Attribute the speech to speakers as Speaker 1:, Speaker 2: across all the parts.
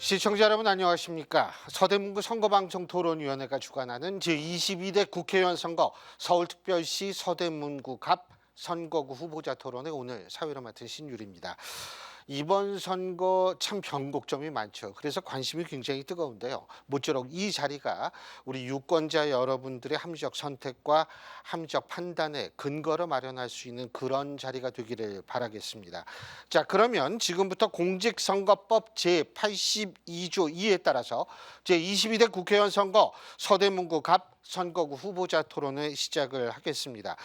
Speaker 1: 시청자 여러분 안녕하십니까? 서대문구 선거방송토론위원회가 주관하는 제22대 국회의원 선거 서울특별시 서대문구 갑 선거구 후보자 토론회 오늘 사회를 맡은 신유리입니다. 이번 선거 참 변곡점이 많죠. 그래서 관심이 굉장히 뜨거운데요. 모쪼록 이 자리가 우리 유권자 여러분들의 함적 선택과 함적 판단의 근거를 마련할 수 있는 그런 자리가 되기를 바라겠습니다. 자, 그러면 지금부터 공직선거법 제82조 2에 따라서 제22대 국회의원 선거 서대문구 갑 선거구 후보자 토론회 시작을 하겠습니다.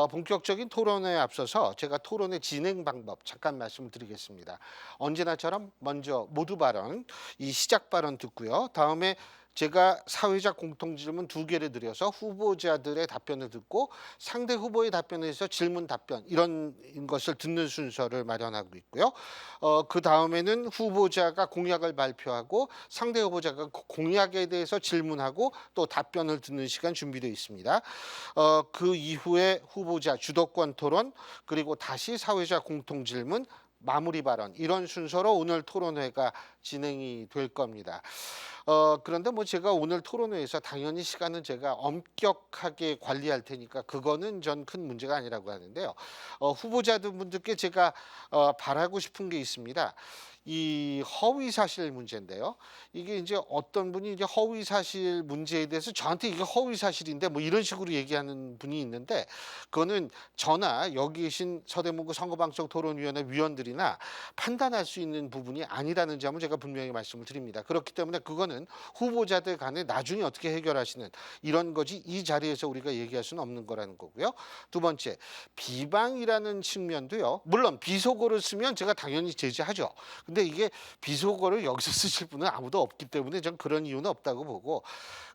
Speaker 1: 본격적인 토론회에 앞서서 제가 토론회 진행 방법 잠깐 말씀을 드리겠습니다. 언제나처럼 먼저 모두 발언, 이 시작 발언 듣고요. 다음에 제가 사회적 공통질문 2개를 드려서 후보자들의 답변을 듣고 상대 후보의 답변에 대해서 질문 답변 이런 것을 듣는 순서를 마련하고 있고요. 그 다음에는 후보자가 공약을 발표하고 상대 후보자가 그 공약에 대해서 질문하고 또 답변을 듣는 시간 준비되어 있습니다. 그 이후에 후보자 주도권 토론 그리고 다시 사회적 공통질문 마무리 발언 이런 순서로 오늘 토론회가 진행이 될 겁니다. 그런데 뭐 제가 오늘 토론회에서 당연히 시간은 제가 엄격하게 관리할 테니까 그거는 전 큰 문제가 아니라고 하는데요. 후보자들 분들께 제가 바라고 싶은 게 있습니다. 이 허위 사실 문제인데요. 이게 이제 어떤 분이 이제 허위 사실 문제에 대해서 저한테 이게 허위 사실인데 뭐 이런 식으로 얘기하는 분이 있는데 그거는 저나 여기 계신 서대문구 선거방송 토론위원회 위원들이나 판단할 수 있는 부분이 아니라는 점을 제가 분명히 말씀을 드립니다. 그렇기 때문에 그거는 후보자들 간에 나중에 어떻게 해결하시는 이런 거지 이 자리에서 우리가 얘기할 수는 없는 거라는 거고요. 두 번째, 비방이라는 측면도요. 물론 비속어를 쓰면 제가 당연히 제지하죠. 근데 이게 비속어를 여기서 쓰실 분은 아무도 없기 때문에 전 그런 이유는 없다고 보고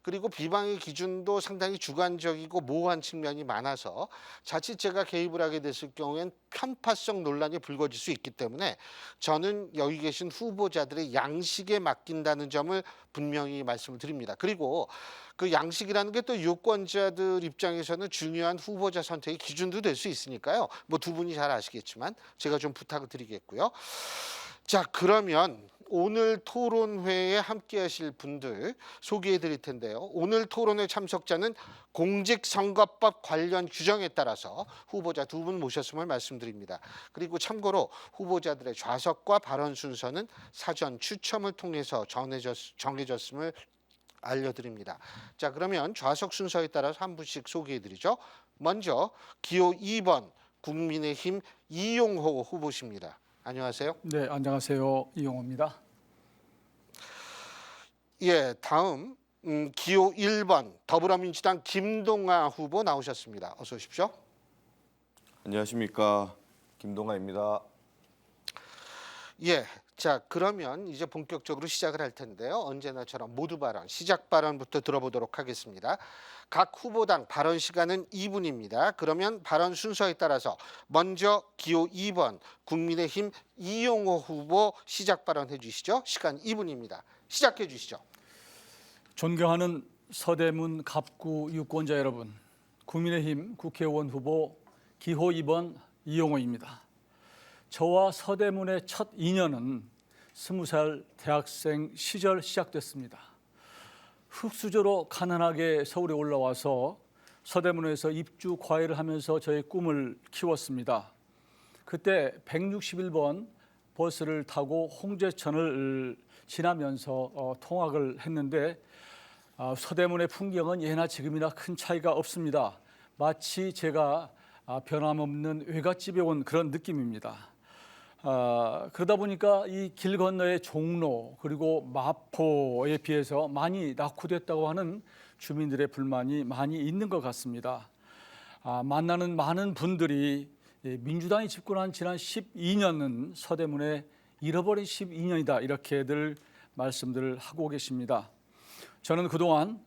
Speaker 1: 그리고 비방의 기준도 상당히 주관적이고 모호한 측면이 많아서 자칫 제가 개입을 하게 됐을 경우엔 편파성 논란이 불거질 수 있기 때문에 저는 여기 계신 후보자들의 양식에 맡긴다는 점을 분명히 말씀을 드립니다. 그리고 그 양식이라는 게 또 유권자들 입장에서는 중요한 후보자 선택의 기준도 될 수 있으니까요. 뭐 두 분이 잘 아시겠지만 제가 좀 부탁을 드리겠고요. 자, 그러면 오늘 토론회에 함께 하실 분들 소개해 드릴 텐데요. 오늘 토론회 참석자는 공직선거법 관련 규정에 따라서 후보자 2분 모셨음을 말씀드립니다. 그리고 참고로 후보자들의 좌석과 발언 순서는 사전 추첨을 통해서 정해졌음을 알려드립니다. 자, 그러면 좌석 순서에 따라서 한 분씩 소개해 드리죠. 먼저 기호 2번 국민의힘 이용호 후보십니다. 안녕하세요.
Speaker 2: 네, 안녕하세요. 이용호입니다.
Speaker 1: 예, 다음 기호 1번 더불어민주당 김동아 후보 나오셨습니다. 어서 오십시오.
Speaker 3: 안녕하십니까, 김동아입니다.
Speaker 1: 예, 자, 그러면 이제 본격적으로 시작을 할 텐데요. 언제나처럼 모두 발언, 시작 발언부터 들어보도록 하겠습니다. 각 후보당 발언 시간은 2분입니다. 그러면 발언 순서에 따라서 먼저 기호 2번 국민의힘 이용호 후보 시작 발언해 주시죠. 시간 2분입니다. 시작해 주시죠.
Speaker 2: 존경하는 서대문 갑구 유권자 여러분, 국민의힘 국회의원 후보 기호 2번 이용호입니다. 저와 서대문의 첫 인연은 20살 대학생 시절 시작됐습니다. 흙수저로 가난하게 서울에 올라와서 서대문에서 입주 과외를 하면서 저의 꿈을 키웠습니다. 그때 161번 버스를 타고 홍제천을 지나면서 통학을 했는데 서대문의 풍경은 예나 지금이나 큰 차이가 없습니다. 마치 제가 변함없는 외갓집에 온 그런 느낌입니다. 그러다 보니까 이 길 건너의 종로 그리고 마포에 비해서 많이 낙후됐다고 하는 주민들의 불만이 많이 있는 것 같습니다. 만나는 많은 분들이 민주당이 집권한 지난 12년은 서대문의 잃어버린 12년이다 이렇게들 말씀들을 하고 계십니다. 저는 그동안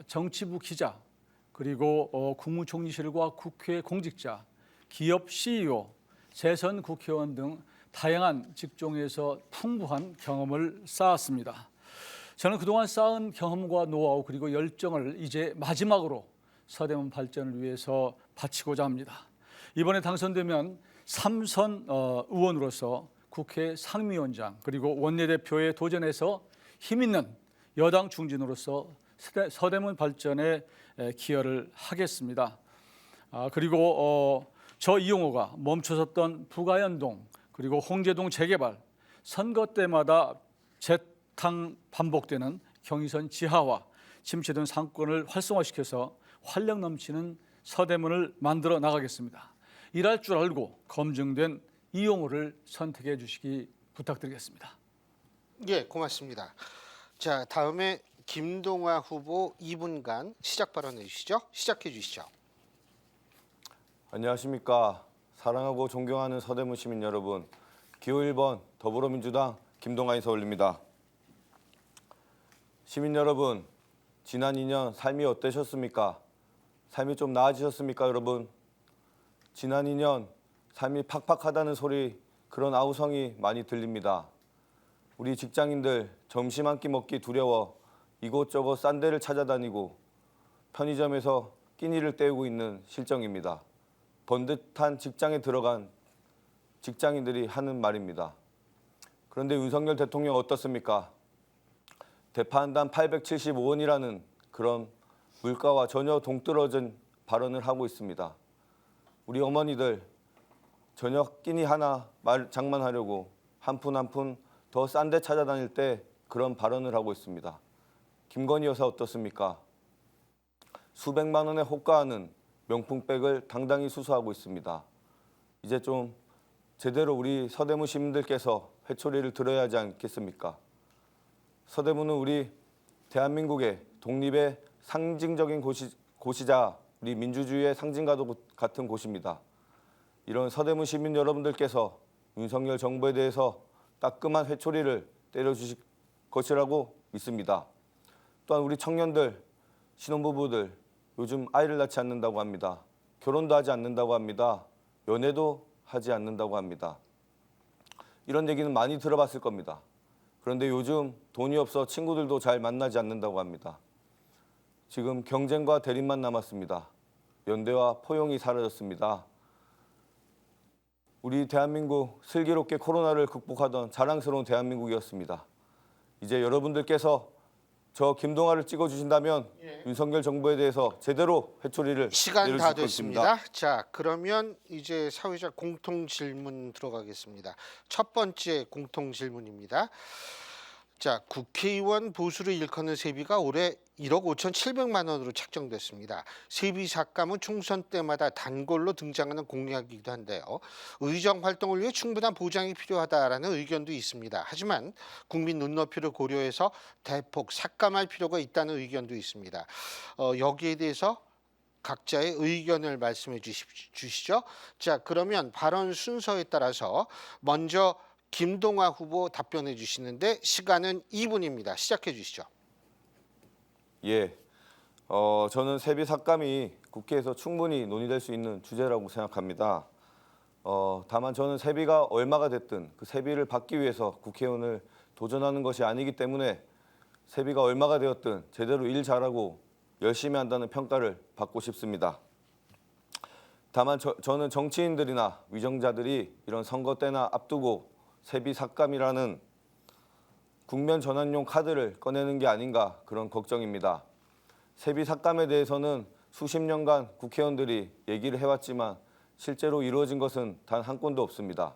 Speaker 2: 정치부 기자 그리고 국무총리실과 국회 공직자, 기업 CEO, 재선 국회의원 등 다양한 직종에서 풍부한 경험을 쌓았습니다. 저는 그동안 쌓은 경험과 노하우 그리고 열정을 이제 마지막으로 서대문 발전을 위해서 바치고자 합니다. 이번에 당선되면 3선 의원으로서 국회 상임위원장 그리고 원내대표에 도전해서 힘 있는 여당 중진으로서 서대문 발전에 기여를 하겠습니다. 그리고 저 이용호가 멈춰섰던 부가연동 그리고 홍제동 재개발, 선거 때마다 재탕 반복되는 경의선 지하화, 침체된 상권을 활성화시켜서 활력 넘치는 서대문을 만들어 나가겠습니다. 일할 줄 알고 검증된 이용호를 선택해 주시기 부탁드리겠습니다.
Speaker 1: 예, 고맙습니다. 자, 다음에 김동화 후보 2분간 시작 발언해 주시죠. 시작해 주시죠.
Speaker 3: 안녕하십니까. 사랑하고 존경하는 서대문 시민 여러분. 기호 1번 더불어민주당 김동하 인사 올립니다. 시민 여러분, 지난 2년 삶이 어떠셨습니까? 삶이 좀 나아지셨습니까, 여러분? 지난 2년 삶이 팍팍하다는 소리, 그런 아우성이 많이 들립니다. 우리 직장인들 점심 한 끼 먹기 두려워 이곳저곳 싼 데를 찾아다니고 편의점에서 끼니를 때우고 있는 실정입니다. 번듯한 직장에 들어간 직장인들이 하는 말입니다. 그런데 윤석열 대통령 어떻습니까? 대파 한 단 875원이라는 그런 물가와 전혀 동떨어진 발언을 하고 있습니다. 우리 어머니들 저녁 끼니 하나 장만하려고 한 푼 한 푼 더 싼 데 찾아다닐 때 그런 발언을 하고 있습니다. 김건희 여사 어떻습니까? 수백만 원에 호가하는 명품백을 당당히 수수하고 있습니다. 이제 좀 제대로 우리 서대문 시민들께서 회초리를 들어야 하지 않겠습니까? 서대문은 우리 대한민국의 독립의 상징적인 곳이자 우리 민주주의의 상징과도 같은 곳입니다. 이런 서대문 시민 여러분들께서 윤석열 정부에 대해서 따끔한 회초리를 때려주실 것이라고 믿습니다. 또한 우리 청년들, 신혼부부들 요즘 아이를 낳지 않는다고 합니다. 결혼도 하지 않는다고 합니다. 연애도 하지 않는다고 합니다. 이런 얘기는 많이 들어봤을 겁니다. 그런데 요즘 돈이 없어 친구들도 잘 만나지 않는다고 합니다. 지금 경쟁과 대립만 남았습니다. 연대와 포용이 사라졌습니다. 우리 대한민국 슬기롭게 코로나를 극복하던 자랑스러운 대한민국이었습니다. 이제 여러분들께서 저 김동하를 찍어주신다면 윤석열 정부에 대해서 제대로 회초리를
Speaker 1: 시간
Speaker 3: 내려주실
Speaker 1: 다
Speaker 3: 것입니다.
Speaker 1: 됐습니다. 자, 그러면 이제 사회자 공통 질문 들어가겠습니다. 첫 번째 공통 질문입니다. 자, 국회의원 보수를 일컫는 세비가 올해 1억 5,700만 원으로 책정됐습니다. 세비 삭감은 총선 때마다 단골로 등장하는 공약이기도 한데요. 의정 활동을 위해 충분한 보장이 필요하다라는 의견도 있습니다. 하지만 국민 눈높이를 고려해서 대폭 삭감할 필요가 있다는 의견도 있습니다. 여기에 대해서 각자의 의견을 말씀해 주시죠. 자, 그러면 발언 순서에 따라서 먼저 김동하 후보 답변해 주시는데 시간은 2분입니다. 시작해 주시죠.
Speaker 3: 예, 저는 세비 삭감이 국회에서 충분히 논의될 수 있는 주제라고 생각합니다. 다만 저는 세비가 얼마가 됐든 그 세비를 받기 위해서 국회의원을 도전하는 것이 아니기 때문에 세비가 얼마가 되었든 제대로 일 잘하고 열심히 한다는 평가를 받고 싶습니다. 다만 저는 정치인들이나 위정자들이 이런 선거 때나 앞두고 세비 삭감이라는 국면 전환용 카드를 꺼내는 게 아닌가 그런 걱정입니다. 세비 삭감에 대해서는 수십 년간 국회의원들이 얘기를 해왔지만 실제로 이루어진 것은 단 한 건도 없습니다.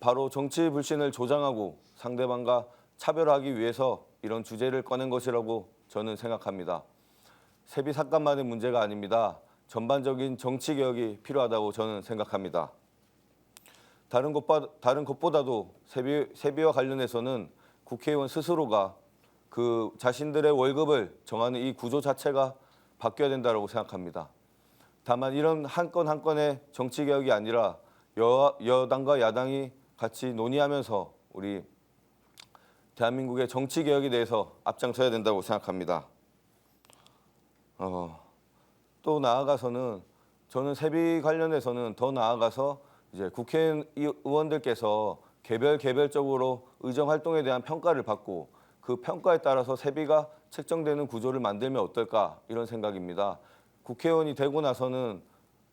Speaker 3: 바로 정치 불신을 조장하고 상대방과 차별하기 위해서 이런 주제를 꺼낸 것이라고 저는 생각합니다. 세비 삭감만의 문제가 아닙니다. 전반적인 정치 개혁이 필요하다고 저는 생각합니다. 다른 것보다도 세비와 관련해서는 국회의원 스스로가 그 자신들의 월급을 정하는 이 구조 자체가 바뀌어야 된다고 생각합니다. 다만 이런 한 건 한 건의 정치 개혁이 아니라 여당과 야당이 같이 논의하면서 우리 대한민국의 정치 개혁에 대해서 앞장서야 된다고 생각합니다. 또 나아가서는 저는 세비 관련해서는 더 나아가서 이제 국회의원들께서 개별적으로 의정 활동에 대한 평가를 받고 그 평가에 따라서 세비가 책정되는 구조를 만들면 어떨까 이런 생각입니다. 국회의원이 되고 나서는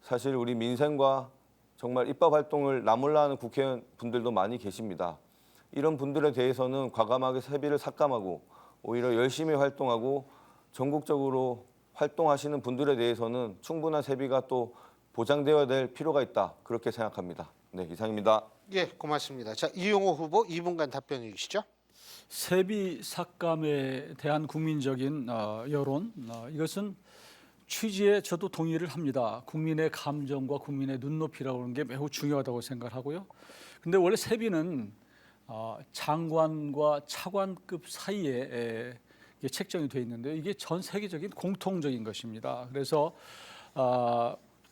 Speaker 3: 사실 우리 민생과 정말 입법 활동을 나몰라 하는 국회의원 분들도 많이 계십니다. 이런 분들에 대해서는 과감하게 세비를 삭감하고 오히려 열심히 활동하고 전국적으로 활동하시는 분들에 대해서는 충분한 세비가 또 보장되어야 될 필요가 있다. 그렇게 생각합니다. 네, 이상입니다.
Speaker 1: 예, 고맙습니다. 자, 이용호 후보 2분간 답변해 주시죠.
Speaker 2: 세비 삭감에 대한 국민적인 여론 이것은 취지에 저도 동의를 합니다. 국민의 감정과 국민의 눈높이라고 하는 게 매우 중요하다고 생각하고요. 근데 원래 세비는 장관과 차관급 사이에 이게 책정이 되어 있는데 이게 전 세계적인 공통적인 것입니다. 그래서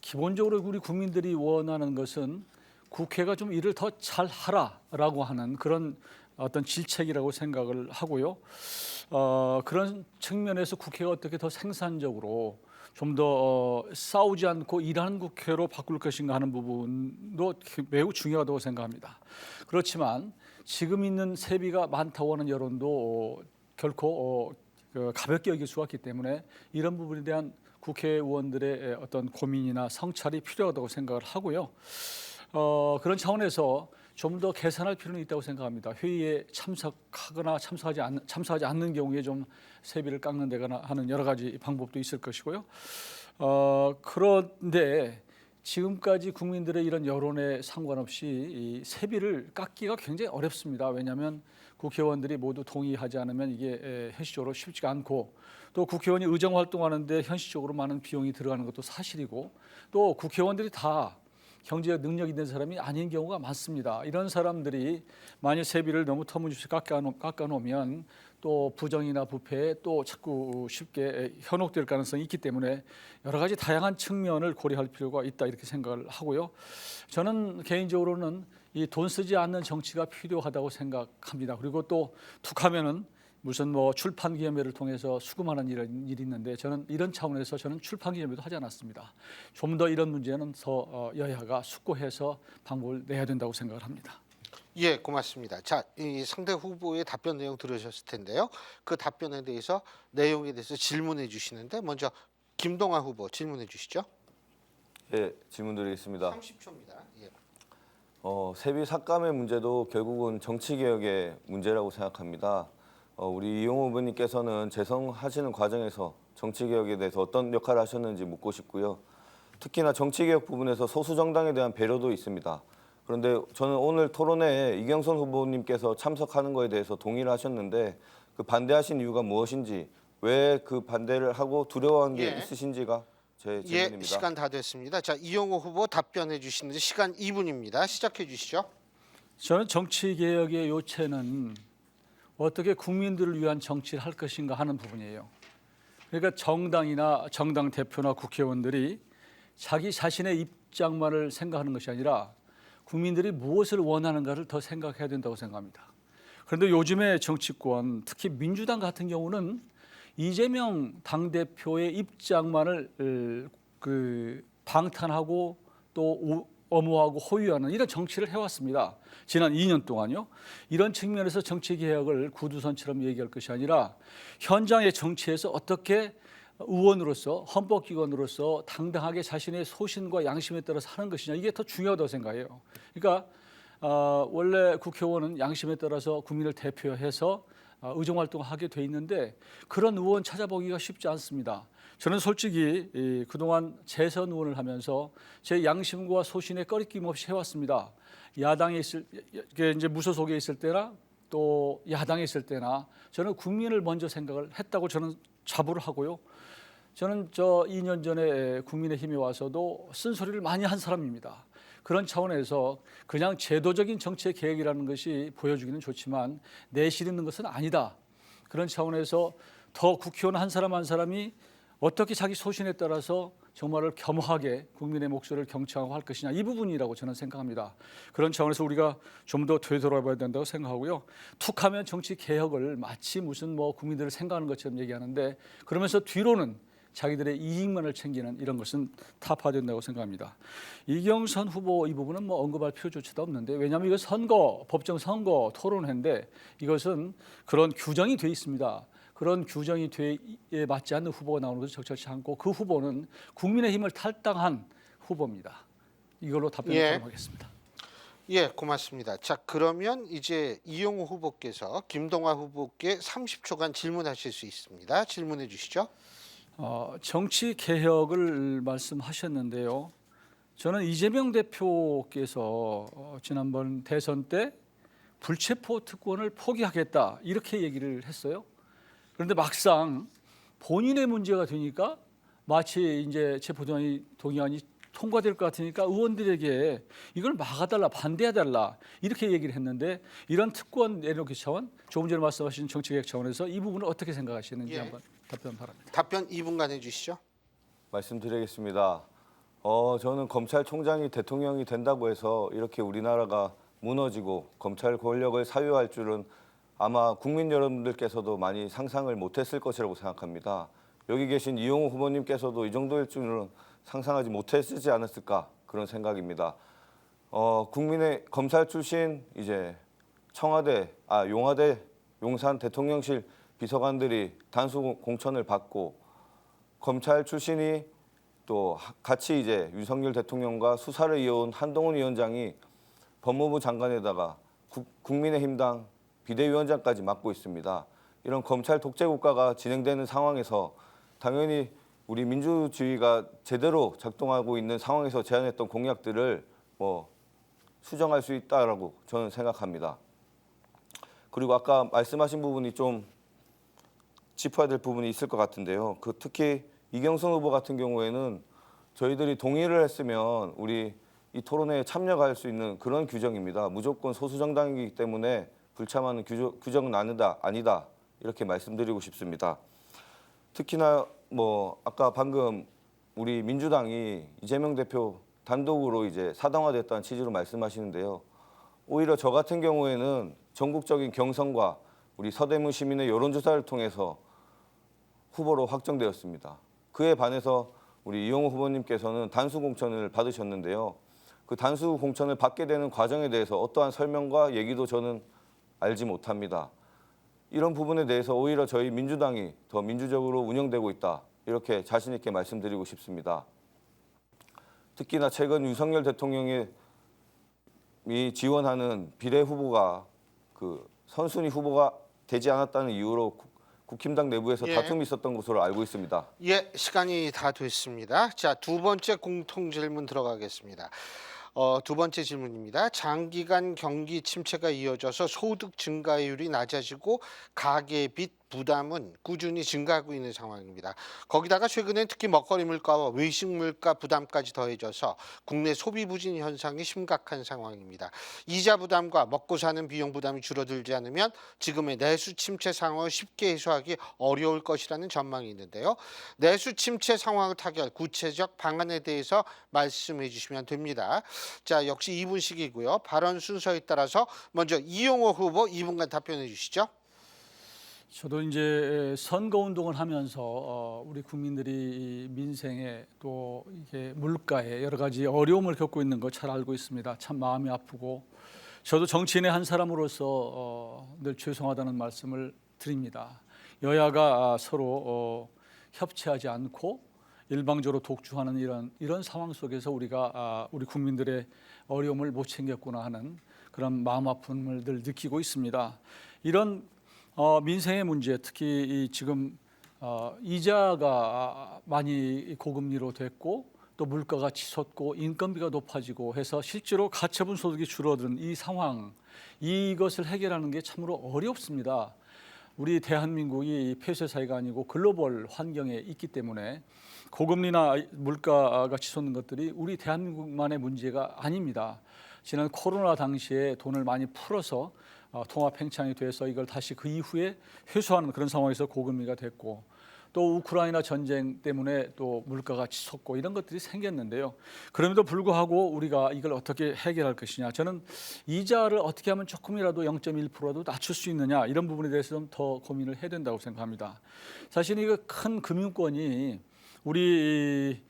Speaker 2: 기본적으로 우리 국민들이 원하는 것은 국회가 좀 일을 더 잘하라라고 하는 그런 어떤 질책이라고 생각을 하고요. 그런 측면에서 국회가 어떻게 더 생산적으로 좀 더 싸우지 않고 일하는 국회로 바꿀 것인가 하는 부분도 매우 중요하다고 생각합니다. 그렇지만 지금 있는 세비가 많다고 하는 여론도 결코 가볍게 여길 수가 없기 때문에 이런 부분에 대한 국회의원들의 어떤 고민이나 성찰이 필요하다고 생각을 하고요. 그런 차원에서 좀 더 개선할 필요는 있다고 생각합니다. 회의에 참석하거나 참석하지 않는 경우에 좀 세비를 깎는 데거나 하는 여러 가지 방법도 있을 것이고요. 그런데 지금까지 국민들의 이런 여론에 상관없이 이 세비를 깎기가 굉장히 어렵습니다. 왜냐하면 국회의원들이 모두 동의하지 않으면 이게 현실적으로 쉽지가 않고 또 국회의원이 의정 활동하는데 현실적으로 많은 비용이 들어가는 것도 사실이고 또 국회의원들이 다 경제적 능력 있는 사람이 아닌 경우가 많습니다. 이런 사람들이 만약 세비를 너무 터무니없이 깎아놓으면 또 부정이나 부패에 또 자꾸 쉽게 현혹될 가능성이 있기 때문에 여러 가지 다양한 측면을 고려할 필요가 있다 이렇게 생각을 하고요. 저는 개인적으로는 이 돈 쓰지 않는 정치가 필요하다고 생각합니다. 그리고 또 툭하면은 무슨 뭐 출판기념회를 통해서 수금하는 일이 있는데 저는 이런 차원에서 저는 출판기념회도 하지 않았습니다. 좀 더 이런 문제는 더 여야가 숙고해서 방법을 내야 된다고 생각을 합니다.
Speaker 1: 예, 고맙습니다. 자, 이 상대 후보의 답변 내용 들으셨을 텐데요. 그 답변에 대해서 내용에 대해서 질문해 주시는데 먼저 김동완 후보 질문해 주시죠.
Speaker 3: 예, 질문 드리겠습니다.
Speaker 1: 30초입니다. 예.
Speaker 3: 세비 삭감의 문제도 결국은 정치개혁의 문제라고 생각합니다. 우리 이용호 후보님께서는 재선하시는 과정에서 정치개혁에 대해서 어떤 역할을 하셨는지 묻고 싶고요. 특히나 정치개혁 부분에서 소수정당에 대한 배려도 있습니다. 그런데 저는 오늘 토론회에 이경선 후보님께서 참석하는 것에 대해서 동의를 하셨는데 그 반대하신 이유가 무엇인지 왜 그 반대를 하고 두려워한 게
Speaker 1: 예.
Speaker 3: 있으신지가 제
Speaker 1: 예,
Speaker 3: 질문입니다.
Speaker 1: 시간 다 됐습니다. 자, 이용호 후보 답변해 주시는데 시간 2분입니다. 시작해 주시죠.
Speaker 2: 저는 정치개혁의 요체는 어떻게 국민들을 위한 정치를 할 것인가 하는 부분이에요. 그러니까 정당이나 정당 대표나 국회의원들이 자기 자신의 입장만을 생각하는 것이 아니라 국민들이 무엇을 원하는가를 더 생각해야 된다고 생각합니다. 그런데 요즘의 정치권, 특히 민주당 같은 경우는 이재명 당대표의 입장만을 방탄하고 또 엄호하고 호위하는 이런 정치를 해왔습니다. 지난 2년 동안요. 이런 측면에서 정치개혁을 구두선처럼 얘기할 것이 아니라 현장의 정치에서 어떻게 의원으로서 헌법기관으로서 당당하게 자신의 소신과 양심에 따라서 하는 것이냐 이게 더 중요하다고 생각해요. 그러니까 원래 국회의원은 양심에 따라서 국민을 대표해서 의정활동을 하게 돼 있는데 그런 의원 찾아보기가 쉽지 않습니다. 저는 솔직히 그동안 재선 의원을 하면서 제 양심과 소신에 꺼리낌 없이 해왔습니다. 야당에 이제 무소속에 있을 때나 또 야당에 있을 때나 저는 국민을 먼저 생각을 했다고 저는 자부를 하고요. 저는 2년 전에 국민의힘에 와서도 쓴소리를 많이 한 사람입니다. 그런 차원에서 그냥 제도적인 정책 개혁이라는 것이 보여주기는 좋지만 내실 있는 것은 아니다. 그런 차원에서 더 국회의원 한 사람 한 사람이 어떻게 자기 소신에 따라서 정말로 겸허하게 국민의 목소리를 경청하고 할 것이냐 이 부분이라고 저는 생각합니다. 그런 차원에서 우리가 좀 더 되돌아봐야 된다고 생각하고요. 툭하면 정치 개혁을 마치 무슨 국민들을 생각하는 것처럼 얘기하는데 그러면서 뒤로는 자기들의 이익만을 챙기는 이런 것은 타파된다고 생각합니다. 이경선 후보 이 부분은 언급할 필요조차도 없는데 왜냐하면 이거 선거, 법정 선거 토론회인데 이것은 그런 규정이 돼 있습니다. 그런 규정이 돼에 맞지 않는 후보가 나오는 것은 적절치 않고 그 후보는 국민의힘을 탈당한 후보입니다. 이걸로 답변을 하겠습니다.
Speaker 1: 예, 고맙습니다. 자, 그러면 이제 이용호 후보께서 김동완 후보께 30초간 질문하실 수 있습니다. 질문해 주시죠.
Speaker 2: 정치 개혁을 말씀하셨는데요. 저는 이재명 대표께서 지난번 대선 때 불체포 특권을 포기하겠다 이렇게 얘기를 했어요. 그런데 막상 본인의 문제가 되니까 마치 이제 체포동의안이 통과될 것 같으니까 의원들에게 이걸 막아달라, 반대해달라 이렇게 얘기를 했는데 이런 특권 내놓기 차원, 조금 전에 말씀하신 정치개혁 차원에서 이 부분을 어떻게 생각하시는지
Speaker 1: 예.
Speaker 2: 한번 답변 바랍니다.
Speaker 1: 답변 2분간 해주시죠.
Speaker 3: 말씀드리겠습니다. 저는 검찰총장이 대통령이 된다고 해서 이렇게 우리나라가 무너지고 검찰 권력을 사유할 줄은 아마 국민 여러분들께서도 많이 상상을 못했을 것이라고 생각합니다. 여기 계신 이용호 후보님께서도 이 정도일 줄은 상상하지 못했지 않았을까 그런 생각입니다. 국민의 검찰 출신 이제 용화대 용산 대통령실 비서관들이 단수 공천을 받고 검찰 출신이 또 같이 이제 윤석열 대통령과 수사를 이어온 한동훈 위원장이 법무부 장관에다가 국민의힘당 비대위원장까지 맡고 있습니다. 이런 검찰 독재 국가가 진행되는 상황에서 당연히 우리 민주주의가 제대로 작동하고 있는 상황에서 제안했던 공약들을 수정할 수 있다라고 저는 생각합니다. 그리고 아까 말씀하신 부분이 좀 짚어야 될 부분이 있을 것 같은데요. 특히 이경선 후보 같은 경우에는 저희들이 동의를 했으면 우리 이 토론회에 참여할 수 있는 그런 규정입니다. 무조건 소수 정당이기 때문에 불참하는 규정은 아니다 이렇게 말씀드리고 싶습니다. 특히나 아까 방금 우리 민주당이 이재명 대표 단독으로 이제 사당화됐다는 취지로 말씀하시는데요. 오히려 저 같은 경우에는 전국적인 경선과 우리 서대문 시민의 여론조사를 통해서 후보로 확정되었습니다. 그에 반해서 우리 이용호 후보님께서는 단수 공천을 받으셨는데요. 그 단수 공천을 받게 되는 과정에 대해서 어떠한 설명과 얘기도 저는 알지 못합니다. 이런 부분에 대해서 오히려 저희 민주당이 더 민주적으로 운영되고 있다. 이렇게 자신 있게 말씀드리고 싶습니다. 특히나 최근 윤석열 대통령이 지원하는 비례 후보가 선순위 후보가 되지 않았다는 이유로 국힘당 내부에서
Speaker 1: 예.
Speaker 3: 다툼이 있었던 것으로 알고 있습니다.
Speaker 1: 예, 시간이 다 됐습니다. 자, 두 번째 공통 질문 들어가겠습니다. 두 번째 질문입니다. 장기간 경기 침체가 이어져서 소득 증가율이 낮아지고 가계빚 부담은 꾸준히 증가하고 있는 상황입니다. 거기다가 최근엔 특히 먹거리 물가와 외식 물가 부담까지 더해져서 국내 소비 부진 현상이 심각한 상황입니다. 이자 부담과 먹고 사는 비용 부담이 줄어들지 않으면 지금의 내수 침체 상황을 쉽게 해소하기 어려울 것이라는 전망이 있는데요. 내수 침체 상황을 타개할 구체적 방안에 대해서 말씀해 주시면 됩니다. 자, 역시 2분씩이고요. 발언 순서에 따라서 먼저 이용호 후보 2분간 답변해 주시죠.
Speaker 2: 저도 이제 선거 운동을 하면서 우리 국민들이 민생에 또 이게 물가에 여러 가지 어려움을 겪고 있는 거 잘 알고 있습니다. 참 마음이 아프고 저도 정치인의 한 사람으로서 늘 죄송하다는 말씀을 드립니다. 여야가 서로 협치하지 않고 일방적으로 독주하는 이런 상황 속에서 우리가 우리 국민들의 어려움을 못 챙겼구나 하는 그런 마음 아픔을 늘 느끼고 있습니다. 이런 민생의 문제, 특히 지금 이자가 많이 고금리로 됐고 또 물가가 치솟고 인건비가 높아지고 해서 실제로 가처분 소득이 줄어든 이 상황, 이것을 해결하는 게 참으로 어렵습니다. 우리 대한민국이 폐쇄 사회가 아니고 글로벌 환경에 있기 때문에 고금리나 물가가 치솟는 것들이 우리 대한민국만의 문제가 아닙니다. 지난 코로나 당시에 돈을 많이 풀어서 통합 팽창이 돼서 이걸 다시 그 이후에 회수하는 그런 상황에서 고금리가 됐고 또 우크라이나 전쟁 때문에 또 물가가 치솟고 이런 것들이 생겼는데요. 그럼에도 불구하고 우리가 이걸 어떻게 해결할 것이냐. 저는 이자를 어떻게 하면 조금이라도 0.1%라도 낮출 수 있느냐 이런 부분에 대해서 좀 더 고민을 해야 된다고 생각합니다. 사실 이거 큰 금융권이 우리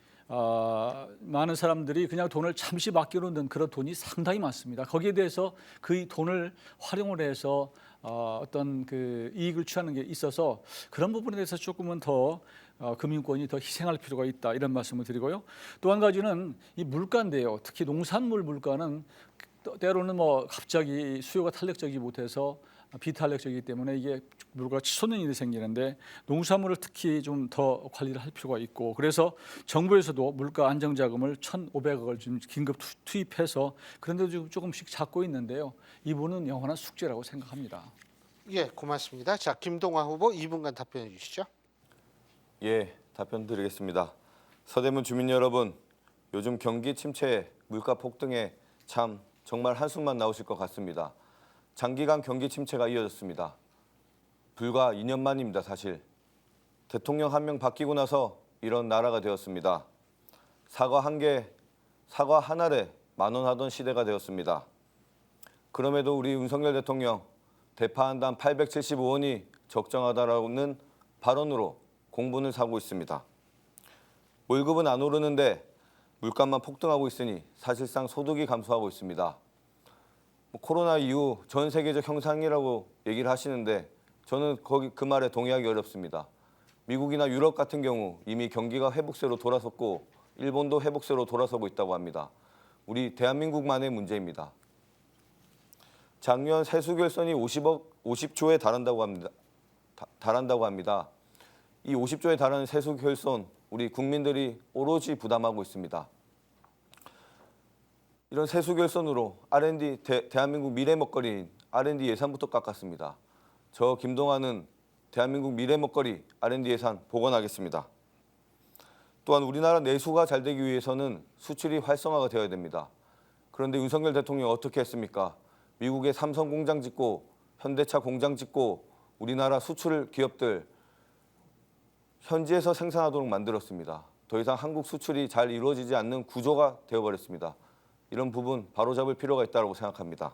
Speaker 2: 많은 사람들이 그냥 돈을 잠시 맡겨놓는 그런 돈이 상당히 많습니다. 거기에 대해서 그 돈을 활용을 해서 어떤 그 이익을 취하는 게 있어서 그런 부분에 대해서 조금은 더 금융권이 더 희생할 필요가 있다 이런 말씀을 드리고요. 또 한 가지는 이 물가인데요. 특히 농산물 물가는 때로는 뭐 갑자기 수요가 탄력적이지 못해서 비탄력적이기 때문에 이게 물가가 치솟는 일이 생기는데 농수산물을 특히 좀 더 관리를 할 필요가 있고 그래서 정부에서도 물가 안정자금을 1,500억을 지금 긴급 투입해서 그런데도 지금 조금씩 잡고 있는데요. 이 부분은 영원한 숙제라고 생각합니다.
Speaker 1: 예, 고맙습니다. 자, 김동화 후보 2분간 답변해 주시죠.
Speaker 3: 예, 답변 드리겠습니다. 서대문 주민 여러분, 요즘 경기 침체, 물가 폭등에 정말 한숨만 나오실 것 같습니다. 장기간 경기 침체가 이어졌습니다. 불과 2년 만입니다, 사실. 대통령 한 명 바뀌고 나서 이런 나라가 되었습니다. 사과 한 개, 사과 한 알에 10,000원 하던 시대가 되었습니다. 그럼에도 우리 윤석열 대통령 대파 한 단 875원이 적정하다라는 발언으로 공분을 사고 있습니다. 월급은 안 오르는데 물가만 폭등하고 있으니 사실상 소득이 감소하고 있습니다. 코로나 이후 전 세계적 현상이라고 얘기를 하시는데 저는 그 말에 동의하기 어렵습니다. 미국이나 유럽 같은 경우 이미 경기가 회복세로 돌아섰고 일본도 회복세로 돌아서고 있다고 합니다. 우리 대한민국만의 문제입니다. 작년 세수 결손이 50조에 달한다고 합니다. 이 50조에 달하는 세수 결손 우리 국민들이 오로지 부담하고 있습니다. 이런 세수 결손으로 R&D 대한민국 미래 먹거리인 R&D 예산부터 깎았습니다. 저 김동완은 대한민국 미래 먹거리 R&D 예산 복원하겠습니다. 또한 우리나라 내수가 잘 되기 위해서는 수출이 활성화가 되어야 됩니다. 그런데 윤석열 대통령이 어떻게 했습니까? 미국에 삼성 공장 짓고 현대차 공장 짓고 우리나라 수출 기업들 현지에서 생산하도록 만들었습니다. 더 이상 한국 수출이 잘 이루어지지 않는 구조가 되어버렸습니다. 이런 부분 바로잡을 필요가 있다고 생각합니다.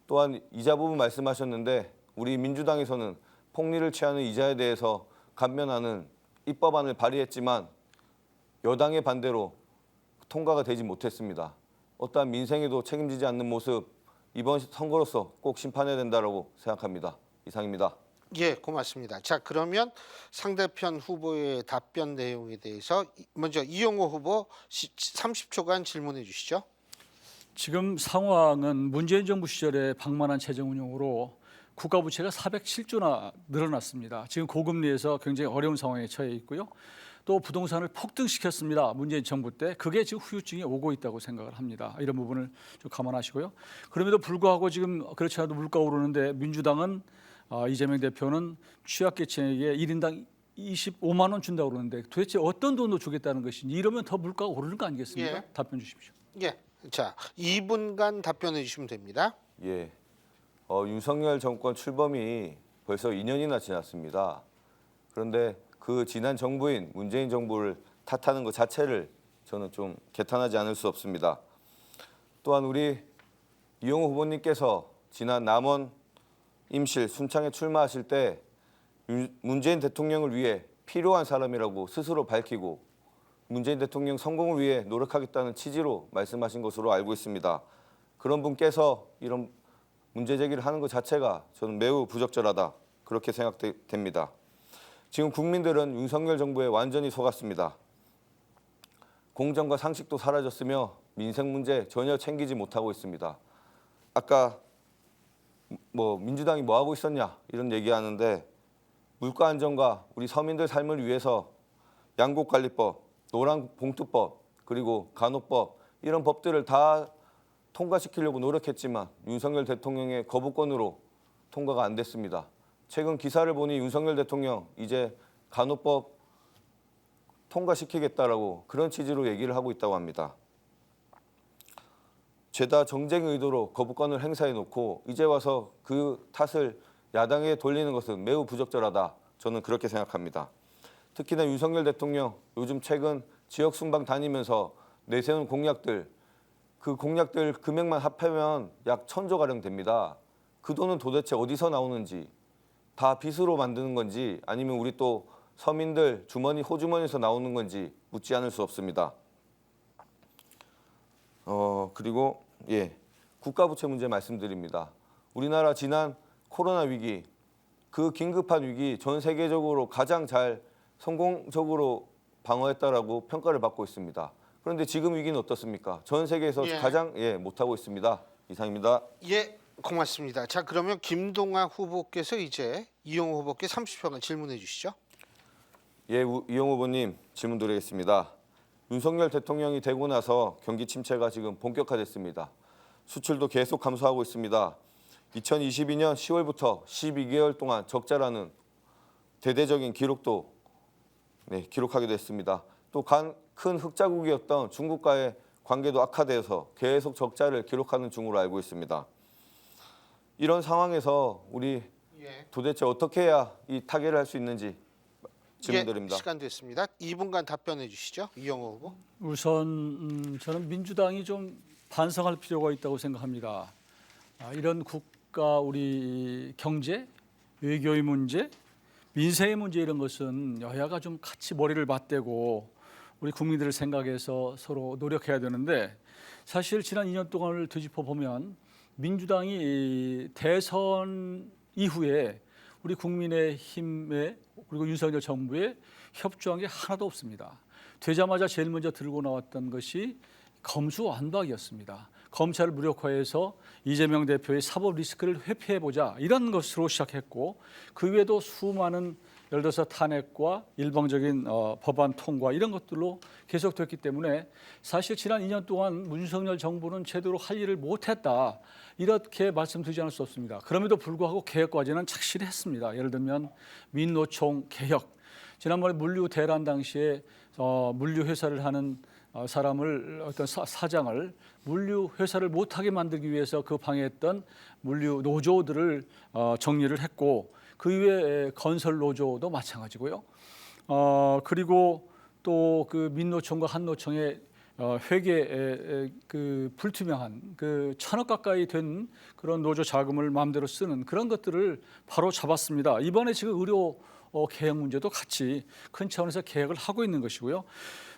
Speaker 3: 또한 이자 부분 말씀하셨는데 우리 민주당에서는 폭리를 취하는 이자에 대해서 감면하는 입법안을 발의했지만 여당의 반대로 통과가 되지 못했습니다. 어떠한 민생에도 책임지지 않는 모습 이번 선거로서 꼭 심판해야 된다고 생각합니다. 이상입니다.
Speaker 1: 예, 고맙습니다. 자, 그러면 상대편 후보의 답변 내용에 대해서 먼저 이용호 후보 30초간 질문해 주시죠.
Speaker 2: 지금 상황은 문재인 정부 시절에 방만한 재정 운용으로 국가 부채가 407조나 늘어났습니다. 지금 고금리에서 굉장히 어려운 상황에 처해 있고요. 또 부동산을 폭등시켰습니다. 문재인 정부 때. 그게 지금 후유증이 오고 있다고 생각을 합니다. 이런 부분을 좀 감안하시고요. 그럼에도 불구하고 지금 그렇지 않아도 물가 오르는데 민주당은 이재명 대표는 취약계층에게 1인당 25만 원 준다고 그러는데 도대체 어떤 돈으로 주겠다는 것인지 이러면 더 물가가 오르는 거 아니겠습니까?
Speaker 1: 예.
Speaker 2: 답변 주십시오.
Speaker 1: 예, 자 2분간 답변해 주시면 됩니다.
Speaker 3: 예, 윤석열 정권 출범이 벌써 2년이나 지났습니다. 그런데 그 지난 정부인 문재인 정부를 탓하는 것 자체를 저는 좀 개탄하지 않을 수 없습니다. 또한 우리 이용호 후보님께서 지난 남원 임실 순창에 출마하실 때 문재인 대통령을 위해 필요한 사람이라고 스스로 밝히고 문재인 대통령 성공을 위해 노력하겠다는 취지로 말씀하신 것으로 알고 있습니다. 그런 분께서 이런 문제 제기를 하는 것 자체가 저는 매우 부적절하다 그렇게 생각됩니다. 지금 국민들은 윤석열 정부에 완전히 속았습니다. 공정과 상식도 사라졌으며 민생 문제 전혀 챙기지 못하고 있습니다. 아까 민주당이 뭐 하고 있었냐 이런 얘기하는데 물가 안정과 우리 서민들 삶을 위해서 양곡관리법, 노란봉투법 그리고 간호법 이런 법들을 다 통과시키려고 노력했지만 윤석열 대통령의 거부권으로 통과가 안 됐습니다. 최근 기사를 보니 윤석열 대통령 이제 간호법 통과시키겠다라고 그런 취지로 얘기를 하고 있다고 합니다. 죄다 정쟁 의도로 거부권을 행사해 놓고 이제 와서 그 탓을 야당에 돌리는 것은 매우 부적절하다. 저는 그렇게 생각합니다. 특히나 윤석열 대통령 요즘 최근 지역 순방 다니면서 내세운 공약들 그 공약들 금액만 합하면 약 1,000조가량 됩니다. 그 돈은 도대체 어디서 나오는지 다 빚으로 만드는 건지 아니면 우리 또 서민들 주머니 호주머니에서 나오는 건지 묻지 않을 수 없습니다. 그리고 국가 부채 문제 말씀드립니다. 우리나라 지난 코로나 위기 그 긴급한 위기 전 세계적으로 가장 잘 성공적으로 방어했다라고 평가를 받고 있습니다. 그런데 지금 위기는 어떻습니까? 전 세계에서
Speaker 1: 예.
Speaker 3: 가장 못하고 있습니다. 이상입니다.
Speaker 1: 예, 고맙습니다. 자, 그러면 김동완 후보께서 이제 이용호 후보께 30초간 질문해 주시죠.
Speaker 3: 예, 이용 후보님 질문 드리겠습니다. 윤석열 대통령이 되고 나서 경기 침체가 지금 본격화됐습니다. 수출도 계속 감소하고 있습니다. 2022년 10월부터 12개월 동안 적자라는 대대적인 기록도 기록하게 됐습니다. 또 큰 흑자국이었던 중국과의 관계도 악화돼서 계속 적자를 기록하는 중으로 알고 있습니다. 이런 상황에서 우리
Speaker 1: 예.
Speaker 3: 도대체 어떻게 해야 이 타개를 할 수 있는지 질문드립니다.
Speaker 1: 예, 시간 됐습니다. 2분간 답변해 주시죠. 이용호 후보.
Speaker 2: 우선 저는 민주당이 좀 반성할 필요가 있다고 생각합니다. 이런 국가 우리 경제, 외교의 문제, 민생의 문제 이런 것은 여야가 좀 같이 머리를 맞대고 우리 국민들을 생각해서 서로 노력해야 되는데 사실 지난 2년 동안을 뒤집어 보면 민주당이 대선 이후에 우리 국민의힘에 그리고 윤석열 정부에 협조한 게 하나도 없습니다. 되자마자 제일 먼저 들고 나왔던 것이 검수완박이었습니다. 검찰을 무력화해서 이재명 대표의 사법 리스크를 회피해보자 이런 것으로 시작했고 그 외에도 수많은 예를 들어서 탄핵과 일방적인 법안 통과 이런 것들로 계속됐기 때문에 사실 지난 2년 동안 윤석열 정부는 제대로 할 일을 못했다 이렇게 말씀드리지 않을 수 없습니다. 그럼에도 불구하고 개혁 과제는 착실히 했습니다. 예를 들면 민노총 개혁, 지난번에 물류 대란 당시에 물류 회사를 하는 사람을 어떤 사장을 물류 회사를 못하게 만들기 위해서 그 방해했던 물류 노조들을 정리를 했고 그 이외에 건설 노조도 마찬가지고요. 그리고 또 그 민노총과 한노총의 회계 그 불투명한 그 1,000억 가까이 된 그런 노조 자금을 마음대로 쓰는 그런 것들을 바로 잡았습니다. 이번에 지금 의료 개혁 문제도 같이 큰 차원에서 개혁을 하고 있는 것이고요.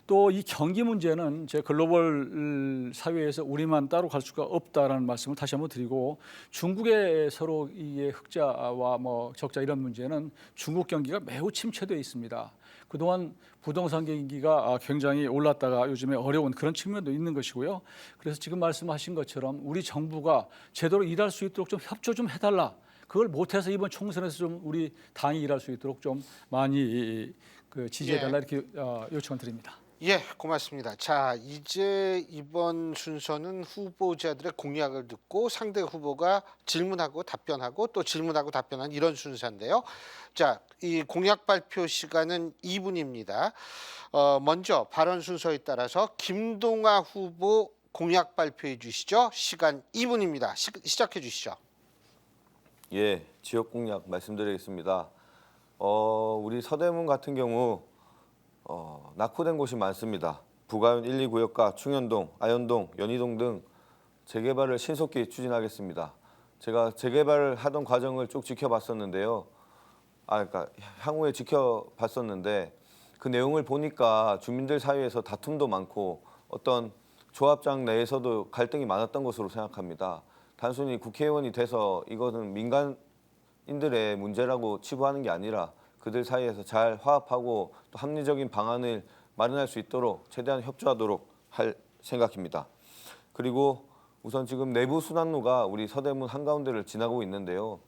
Speaker 2: 또 이 경기 문제는 제 글로벌 사회에서 우리만 따로 갈 수가 없다라는 말씀을 다시 한번 드리고 중국의 서로 이게 흑자와 뭐 적자 이런 문제는 중국 경기가 매우 침체되어 있습니다. 그동안 부동산 경기가 굉장히 올랐다가 요즘에 어려운 그런 측면도 있는 것이고요. 그래서 지금 말씀하신 것처럼 우리 정부가 제대로 일할 수 있도록 좀 협조 좀 해달라. 그걸 못해서 이번 총선에서 좀 우리 당이 일할 수 있도록 좀 많이 지지해달라 이렇게 요청을 드립니다.
Speaker 1: 예, 고맙습니다. 자, 이제 이번 순서는 후보자들의 공약을 듣고 상대 후보가 질문하고 답변하고 또 질문하고 답변하는 이런 순서인데요. 자, 이 공약 발표 시간은 2분입니다. 먼저 발언 순서에 따라서 김동완 후보 공약 발표해 주시죠. 시간 2분입니다. 시작해 주시죠.
Speaker 3: 예, 지역 공약 말씀드리겠습니다. 우리 서대문 같은 경우 낙후된 곳이 많습니다. 부가연 1, 2구역과 충현동, 아현동, 연희동 등 재개발을 신속히 추진하겠습니다. 제가 재개발을 하던 과정을 쭉 지켜봤었는데요. 그러니까 향후에 지켜봤었는데 그 내용을 보니까 주민들 사이에서 다툼도 많고 어떤 조합장 내에서도 갈등이 많았던 것으로 생각합니다. 단순히 국회의원이 돼서 이것은 민간인들의 문제라고 치부하는 게 아니라 그들 사이에서 잘 화합하고 또 합리적인 방안을 마련할 수 있도록 최대한 협조하도록 할 생각입니다. 그리고 우선 지금 내부순환로가 우리 서대문 한가운데를 지나고 있는데요.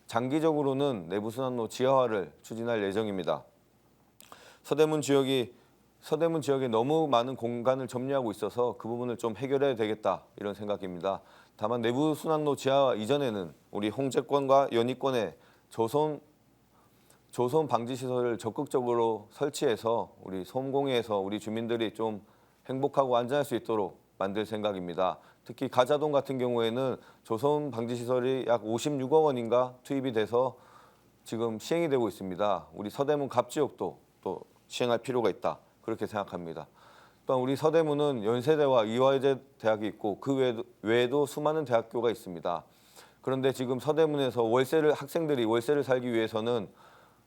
Speaker 3: 장기적으로는 내부순환로 지하화를 추진할 예정입니다. 서대문 지역에 너무 많은 공간을 점유하고 있어서 그 부분을 좀 해결해야 되겠다 이런 생각입니다. 다만 내부순환로 지하화 이전에는 우리 홍제권과 연희권에 조소음 방지 시설을 적극적으로 설치해서 우리 소음공해에서 우리 주민들이 좀 행복하고 안전할 수 있도록 만들 생각입니다. 특히 가자동 같은 경우에는 조소음 방지 시설이 약 56억 원인가 투입이 돼서 지금 시행이 되고 있습니다. 우리 서대문 갑지역도 또 시행할 필요가 있다 그렇게 생각합니다. 또한 우리 서대문은 연세대와 이화여대 대학이 있고 그 외에도 수많은 대학교가 있습니다. 그런데 지금 서대문에서 학생들이 월세를 살기 위해서는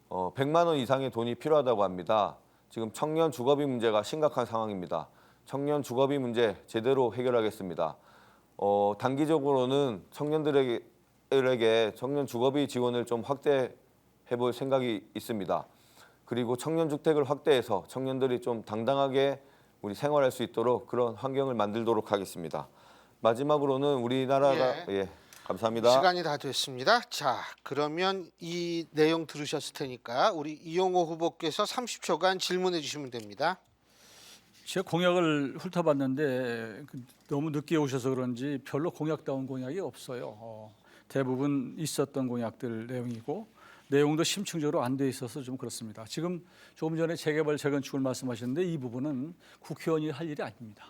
Speaker 3: 100만 원 이상의 돈이 필요하다고 합니다. 지금 청년 주거비 문제가 심각한 상황입니다. 청년 주거비 문제 제대로 해결하겠습니다. 단기적으로는 청년들에게 청년 주거비 지원을 좀 확대해 볼 생각이 있습니다. 그리고 청년 주택을 확대해서 청년들이 좀 당당하게 우리 생활할 수 있도록 그런 환경을 만들도록 하겠습니다. 마지막으로는 우리나라가 감사합니다.
Speaker 1: 시간이 다 됐습니다. 자, 그러면 이 내용 들으셨을 테니까 우리 이용호 후보께서 30초간 질문해 주시면 됩니다.
Speaker 2: 제가 공약을 훑어봤는데 너무 늦게 오셔서 그런지 별로 공약다운 공약이 없어요. 대부분 있었던 공약들 내용이고 내용도 심층적으로 안 돼 있어서 좀 그렇습니다. 지금 조금 전에 재개발 재건축을 말씀하셨는데 이 부분은 국회의원이 할 일이 아닙니다.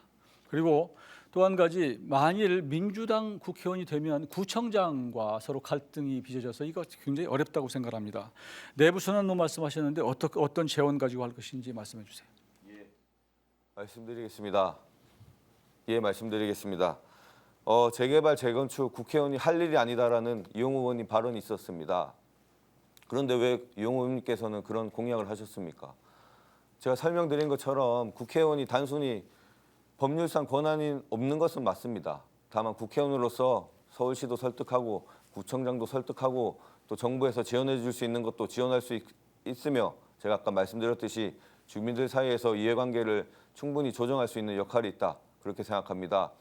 Speaker 2: 그리고 또 한 가지, 만일 민주당 국회의원이 되면 구청장과 서로 갈등이 빚어져서 이거 굉장히 어렵다고 생각합니다. 내부 순환로 말씀하셨는데 어떤 재원 가지고 할 것인지 말씀해 주세요.
Speaker 3: 말씀드리겠습니다. 말씀드리겠습니다. 재개발 재건축 국회의원이 할 일이 아니다라는 이용호 의원님 발언이 있었습니다. 그런데 왜 이용호 의원님께서는 그런 공약을 하셨습니까? 제가 설명드린 것처럼 국회의원이 단순히 법률상 권한이 없는 것은 맞습니다. 다만 국회의원으로서 서울시도 설득하고 구청장도 설득하고 또 정부에서 지원해 줄 수 있는 것도 지원할 수 있으며 제가 아까 말씀드렸듯이 주민들 사이에서 이해관계를 충분히 조정할 수 있는 역할이 있다. 그렇게 생각합니다.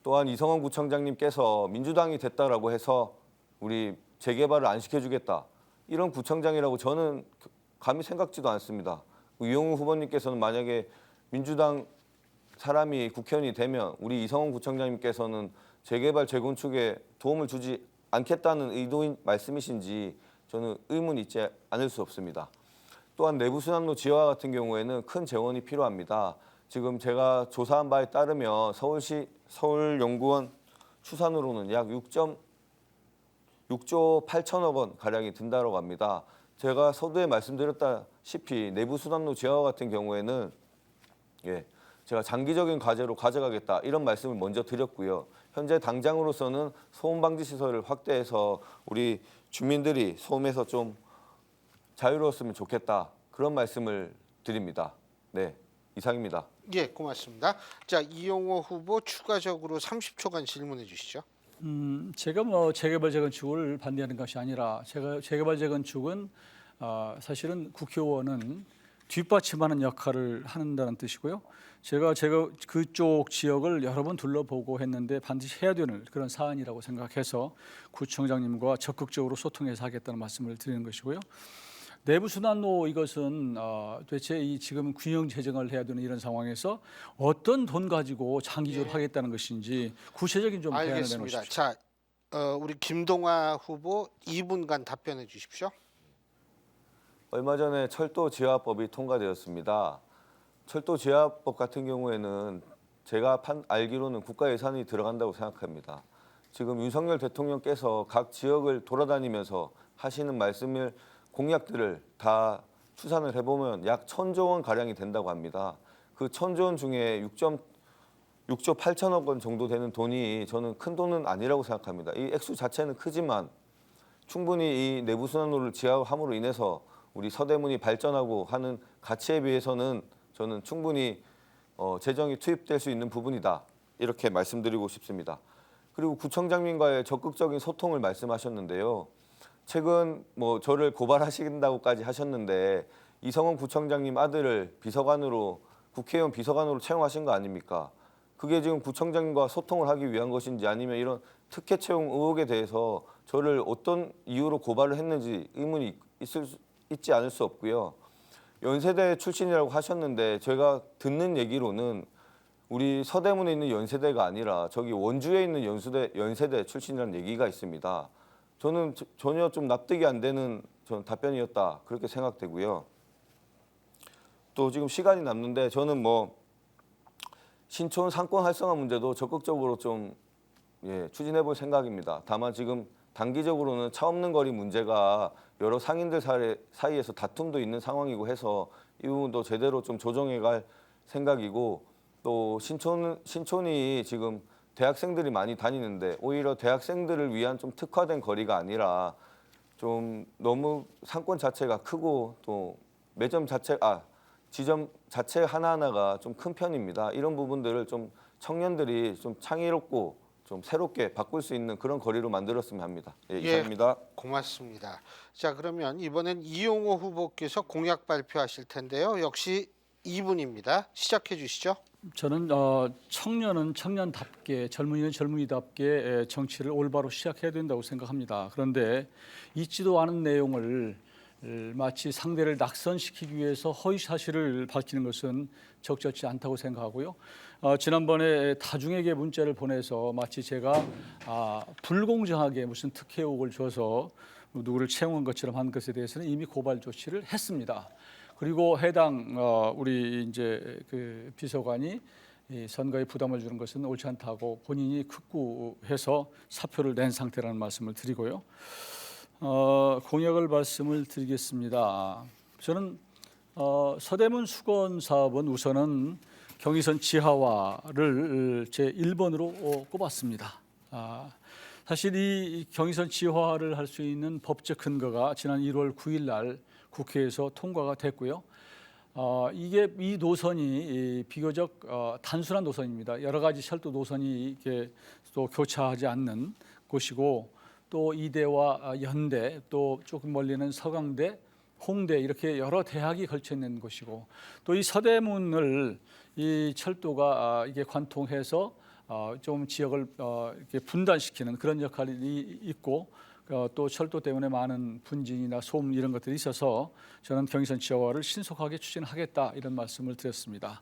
Speaker 3: 또한 이성원 구청장님께서 민주당이 됐다라고 해서 우리 재개발을 안 시켜주겠다. 이런 구청장이라고 저는 감히 생각지도 않습니다. 이용우 후보님께서는 만약에 민주당 사람이 국회의원이 되면 우리 이성원 구청장님께서는 재개발 재건축에 도움을 주지 않겠다는 의도인 말씀이신지 저는 의문이 있지 않을 수 없습니다. 또한 내부순환로 지하 같은 경우에는 큰 재원이 필요합니다. 지금 제가 조사한 바에 따르면 서울시 서울연구원 추산으로는 약 6조 8천억 원 가량이 든다고 합니다. 제가 서두에 말씀드렸다시피 내부순환로 지하 같은 경우에는 제가 장기적인 과제로 가져가겠다 이런 말씀을 먼저 드렸고요. 현재 당장으로서는 소음 방지 시설을 확대해서 우리 주민들이 소음에서 좀 자유로웠으면 좋겠다 그런 말씀을 드립니다. 네, 이상입니다.
Speaker 1: 고맙습니다. 자, 이용호 후보 추가적으로 30초간 질문해 주시죠.
Speaker 2: 제가 재개발 재건축을 반대하는 것이 아니라 재개발 재건축은 사실은 국회의원은 뒷받침하는 역할을 한다는 뜻이고요. 제가 그쪽 지역을 여러 번 둘러보고 했는데 반드시 해야 되는 그런 사안이라고 생각해서 구청장님과 적극적으로 소통해서 하겠다는 말씀을 드리는 것이고요. 내부순환로 이것은 도대체 이 지금 균형 재정을 해야 되는 이런 상황에서 어떤 돈 가지고 장기적으로 하겠다는 것인지 구체적인 좀 대안을
Speaker 1: 알겠습니다.
Speaker 2: 내놓으십시오.
Speaker 1: 자, 우리 김동아 후보 2분간 답변해 주십시오.
Speaker 3: 얼마 전에 철도지하법이 통과되었습니다. 철도지하법 같은 경우에는 제가 알기로는 국가 예산이 들어간다고 생각합니다. 지금 윤석열 대통령께서 각 지역을 돌아다니면서 하시는 말씀을 공약들을 다 추산을 해보면 약 1,000조 원 가량이 된다고 합니다. 그 1,000조 원 중에 6조 8천억 원 정도 되는 돈이 저는 큰 돈은 아니라고 생각합니다. 이 액수 자체는 크지만 충분히 이 내부순환로를 지하함으로 인해서 우리 서대문이 발전하고 하는 가치에 비해서는 저는 충분히 재정이 투입될 수 있는 부분이다. 이렇게 말씀드리고 싶습니다. 그리고 구청장님과의 적극적인 소통을 말씀하셨는데요. 최근 저를 고발하신다고까지 하셨는데 이성원 구청장님 아들을 국회의원 비서관으로 채용하신 거 아닙니까? 그게 지금 구청장님과 소통을 하기 위한 것인지 아니면 이런 특혜 채용 의혹에 대해서 저를 어떤 이유로 고발을 했는지 의문이 있지 않을 수 없고요. 연세대 출신이라고 하셨는데 제가 듣는 얘기로는 우리 서대문에 있는 연세대가 아니라 저기 원주에 있는 연세대 출신이라는 얘기가 있습니다. 저는 전혀 좀 납득이 안 되는 답변이었다 그렇게 생각되고요. 또 지금 시간이 남는데 저는 신촌 상권 활성화 문제도 적극적으로 좀 추진해 볼 생각입니다. 다만 지금 단기적으로는 차 없는 거리 문제가 여러 상인들 사이에서 다툼도 있는 상황이고 해서 이 부분도 제대로 좀 조정해 갈 생각이고 또 신촌이 지금 대학생들이 많이 다니는데 오히려 대학생들을 위한 좀 특화된 거리가 아니라 좀 너무 상권 자체가 크고 또 지점 자체 하나하나가 좀 큰 편입니다. 이런 부분들을 좀 청년들이 좀 창의롭고 좀 새롭게 바꿀 수 있는 그런 거리로 만들었으면 합니다. 이상입니다.
Speaker 1: 고맙습니다. 자, 그러면 이번엔 이용호 후보께서 공약 발표하실 텐데요. 역시 2분입니다. 시작해 주시죠.
Speaker 2: 저는 청년은 청년답게 젊은이는 젊은이답게 정치를 올바로 시작해야 된다고 생각합니다. 그런데 있지도 않은 내용을 마치 상대를 낙선시키기 위해서 허위 사실을 밝히는 것은 적절치 않다고 생각하고요. 지난번에 다중에게 문자를 보내서 마치 제가 불공정하게 무슨 특혜 의혹을 줘서 누구를 채용한 것처럼 한 것에 대해서는 이미 고발 조치를 했습니다. 그리고 해당 우리 이제 그 비서관이 이 선거에 부담을 주는 것은 옳지 않다고 본인이 극구해서 사표를 낸 상태라는 말씀을 드리고요. 공약을 말씀을 드리겠습니다. 저는 서대문 수건 사업은 우선은 경의선 지하화를 제 1번으로 꼽았습니다. 사실 이 경의선 지하화를 할 수 있는 법적 근거가 지난 1월 9일 날 국회에서 통과가 됐고요. 이게 이 노선이 비교적 단순한 노선입니다. 여러 가지 철도 노선이 이렇게 또 교차하지 않는 곳이고 또 이대와 연대 또 조금 멀리는 서강대, 홍대 이렇게 여러 대학이 걸쳐 있는 곳이고 또 이 서대문을 이 철도가 이게 관통해서 좀 지역을 이렇게 분단시키는 그런 역할이 있고 또 철도 때문에 많은 분진이나 소음 이런 것들이 있어서 저는 경의선 지하화를 신속하게 추진하겠다 이런 말씀을 드렸습니다.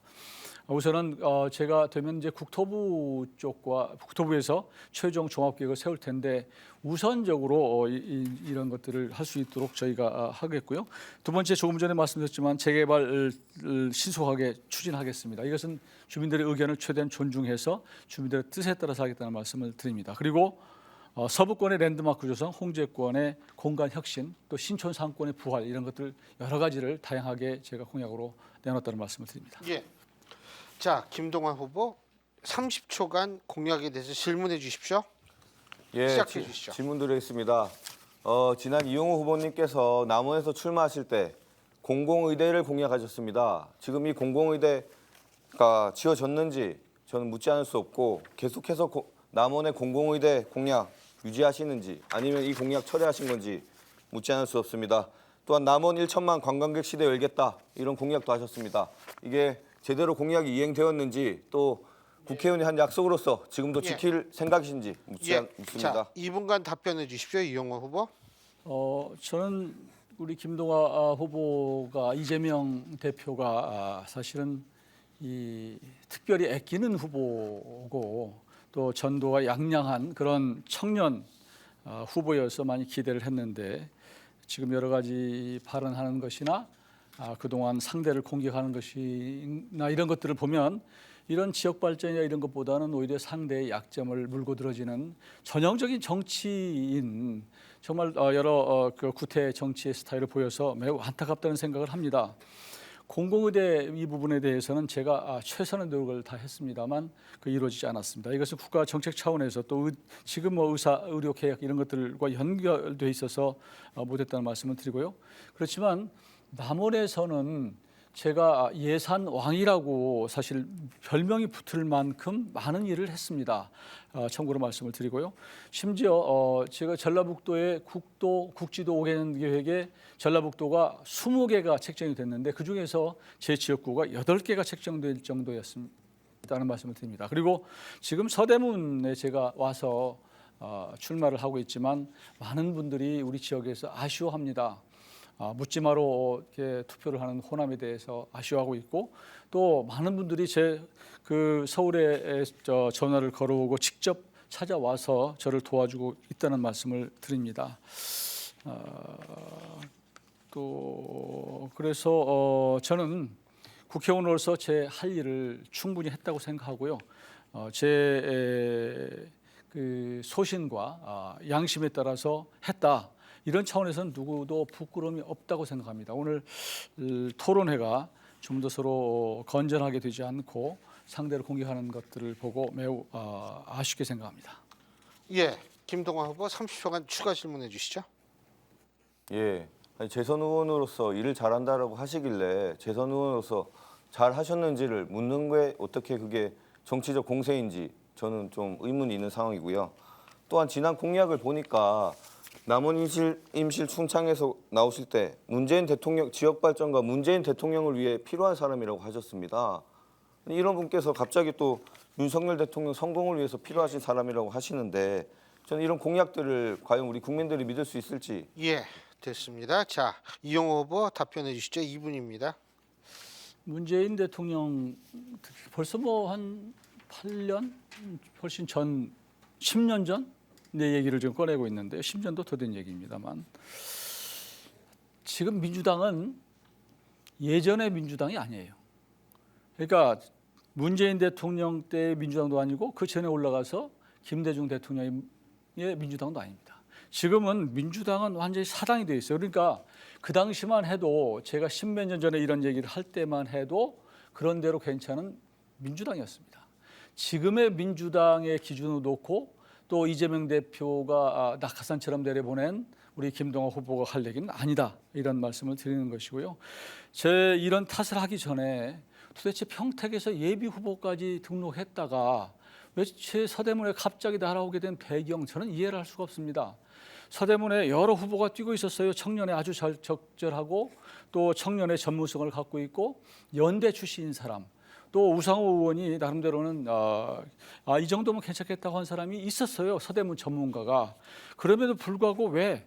Speaker 2: 우선은 제가 되면 이제 국토부 쪽과 국토부에서 최종 종합계획을 세울 텐데 우선적으로 이런 것들을 할 수 있도록 저희가 하겠고요. 두 번째 조금 전에 말씀드렸지만 재개발을 신속하게 추진하겠습니다. 이것은 주민들의 의견을 최대한 존중해서 주민들의 뜻에 따라서 하겠다는 말씀을 드립니다. 그리고 서부권의 랜드마크 조성, 홍제권의 공간 혁신, 또 신촌 상권의 부활 이런 것들 여러 가지를 다양하게 제가 공약으로 내놓았다는 말씀을 드립니다.
Speaker 1: 예. 자, 김동완 후보 30초간 공약에 대해서 질문해 주십시오.
Speaker 3: 예,
Speaker 1: 시작해 주시죠.
Speaker 3: 질문 드리겠습니다. 지난 이용호 후보님께서 남원에서 출마하실 때 공공의대를 공약하셨습니다. 지금 이 공공의대가 지어졌는지 저는 묻지 않을 수 없고 계속해서 남원의 공공의대 공약 유지하시는지 아니면 이 공약 철회하신 건지 묻지 않을 수 없습니다. 또한 남원 1천만 관광객 시대 열겠다 이런 공약도 하셨습니다. 이게 제대로 공약이 이행되었는지 또 국회의원이 한 약속으로서 지금도 지킬 생각이신지 묻습니다.
Speaker 1: 자, 2분간 답변해 주십시오. 이용호 후보.
Speaker 2: 저는 우리 김동완 후보가 이재명 대표가 사실은 이 특별히 애끼는 후보고 또 전도가 양양한 그런 청년 후보여서 많이 기대를 했는데 지금 여러 가지 발언하는 것이나 그동안 상대를 공격하는 것이나 이런 것들을 보면 이런 지역 발전이나 이런 것보다는 오히려 상대의 약점을 물고 들어지는 전형적인 정치인 정말 여러 그 구태 정치의 스타일을 보여서 매우 안타깝다는 생각을 합니다. 공공의대 이 부분에 대해서는 제가 최선의 노력을 다 했습니다만 그 이루어지지 않았습니다. 이것은 국가 정책 차원에서 또 지금 의사 의료 계약 이런 것들과 연결돼 있어서 못했다는 말씀을 드리고요. 그렇지만 남원에서는 제가 예산 왕이라고 사실 별명이 붙을 만큼 많은 일을 했습니다. 참고로 말씀을 드리고요. 심지어 제가 전라북도의 국지도 5개년 계획에 전라북도가 20개가 책정이 됐는데 그중에서 제 지역구가 8개가 책정될 정도였다는 말씀을 드립니다. 그리고 지금 서대문에 제가 와서 출마를 하고 있지만 많은 분들이 우리 지역에서 아쉬워합니다. 묻지마로 이렇게 투표를 하는 호남에 대해서 아쉬워하고 있고 또 많은 분들이 제 그 서울에 전화를 걸어오고 직접 찾아와서 저를 도와주고 있다는 말씀을 드립니다. 또 그래서 저는 국회의원으로서 제 할 일을 충분히 했다고 생각하고요. 제 그 소신과 양심에 따라서 했다. 이런 차원에서는 누구도 부끄러움이 없다고 생각합니다. 오늘 토론회가 좀 더 서로 건전하게 되지 않고 상대를 공격하는 것들을 보고 매우 아쉽게 생각합니다.
Speaker 1: 예, 김동완 후보 30초간 추가 질문해 주시죠.
Speaker 3: 예, 아니, 재선 의원으로서 일을 잘한다라고 하시길래 재선 의원으로서 잘 하셨는지를 묻는 게 어떻게 그게 정치적 공세인지 저는 좀 의문이 있는 상황이고요. 또한 지난 공약을 보니까 남원 임실 충창에서 나오실 때 문재인 대통령 지역 발전과 문재인 대통령을 위해 필요한 사람이라고 하셨습니다. 이런 분께서 갑자기 또 윤석열 대통령 성공을 위해서 필요하신 사람이라고 하시는데 저는 이런 공약들을 과연 우리 국민들이 믿을 수 있을지.
Speaker 1: 예, 됐습니다. 자, 이용호 후보 답변해 주시죠. 2분입니다.
Speaker 2: 문재인 대통령 벌써 뭐 한 8년 훨씬 전 10년 전 내 얘기를 지금 꺼내고 있는데 10년도 더 된 얘기입니다만 지금 민주당은 예전의 민주당이 아니에요. 그러니까 문재인 대통령 때 민주당도 아니고 그 전에 올라가서 김대중 대통령의 민주당도 아닙니다. 지금은 민주당은 완전히 사당이 돼 있어요. 그러니까 그 당시만 해도 제가 십몇 년 전에 이런 얘기를 할 때만 해도 그런 대로 괜찮은 민주당이었습니다. 지금의 민주당의 기준을 놓고 또 이재명 대표가 낙하산처럼 내려보낸 우리 김동완 후보가 할 얘기는 아니다, 이런 말씀을 드리는 것이고요. 제 이런 탓을 하기 전에 도대체 평택에서 예비 후보까지 등록했다가 왜 서대문에 갑자기 날아오게 된 배경, 저는 이해를 할 수가 없습니다. 서대문에 여러 후보가 뛰고 있었어요. 청년에 아주 적절하고 또 청년의 전문성을 갖고 있고 연대 출신인 사람, 또 우상호 의원이 나름대로는 이 정도면 괜찮겠다고 한 사람이 있었어요. 서대문 전문가가. 그럼에도 불구하고 왜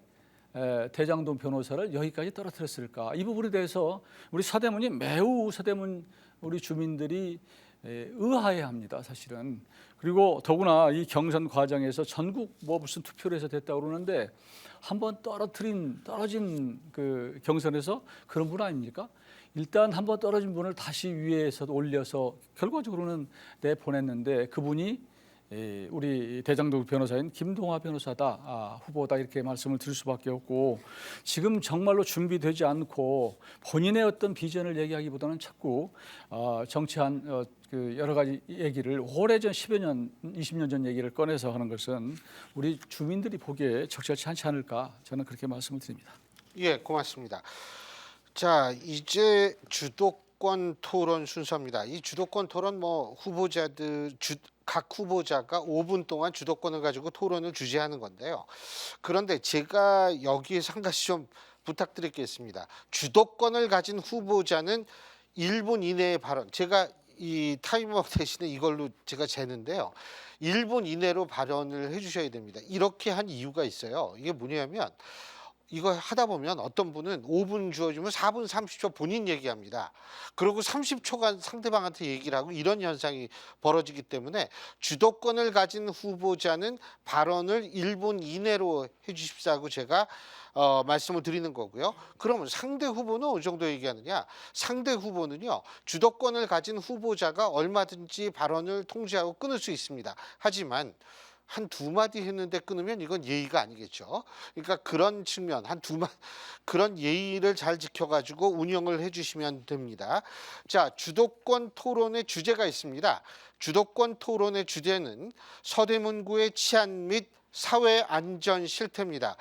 Speaker 2: 대장동 변호사를 여기까지 떨어뜨렸을까? 이 부분에 대해서 우리 서대문이 매우 서대문 우리 주민들이 의아해합니다, 사실은. 그리고 더구나 이 경선 과정에서 전국 뭐 무슨 투표를 해서 됐다고 그러는데 한번 떨어진 그 경선에서 그런 분 아닙니까? 일단 한번 떨어진 분을 다시 위에서 올려서 결과적으로는 내보냈는데 그분이 우리 대장동 변호사인 김동완 변호사다, 후보다, 이렇게 말씀을 드릴 수밖에 없고, 지금 정말로 준비되지 않고 본인의 어떤 비전을 얘기하기보다는 자꾸 정치한 그 여러 가지 얘기를 오래전 10여 년, 20년 전 얘기를 꺼내서 하는 것은 우리 주민들이 보기에 적절치 않지 않을까, 저는 그렇게 말씀을 드립니다.
Speaker 1: 예, 고맙습니다. 자, 이제 주도권 토론 순서입니다. 이 주도권 토론 뭐 각 후보자가 5분 동안 주도권을 가지고 토론을 주재하는 건데요. 그런데 제가 여기에서 한 가지 좀 부탁드리겠습니다. 주도권을 가진 후보자는 1분 이내의 발언, 제가 이 타이머 대신에 이걸로 제가 재는데요. 1분 이내로 발언을 해주셔야 됩니다. 이렇게 한 이유가 있어요. 이게 뭐냐면 이거 하다 보면 어떤 분은 5분 주어주면 4분 30초 본인 얘기합니다. 그리고 30초간 상대방한테 얘기를 하고 이런 현상이 벌어지기 때문에 주도권을 가진 후보자는 발언을 1분 이내로 해주십사고 제가 말씀을 드리는 거고요. 그러면 상대 후보는 어느 정도 얘기하느냐? 상대 후보는요, 주도권을 가진 후보자가 얼마든지 발언을 통제하고 끊을 수 있습니다. 하지만 한 두 마디 했는데 끊으면 이건 예의가 아니겠죠. 그러니까 그런 측면, 그런 예의를 잘 지켜가지고 운영을 해주시면 됩니다. 자, 주도권 토론의 주제가 있습니다. 주도권 토론의 주제는 서대문구의 치안 및 사회 안전 실태입니다.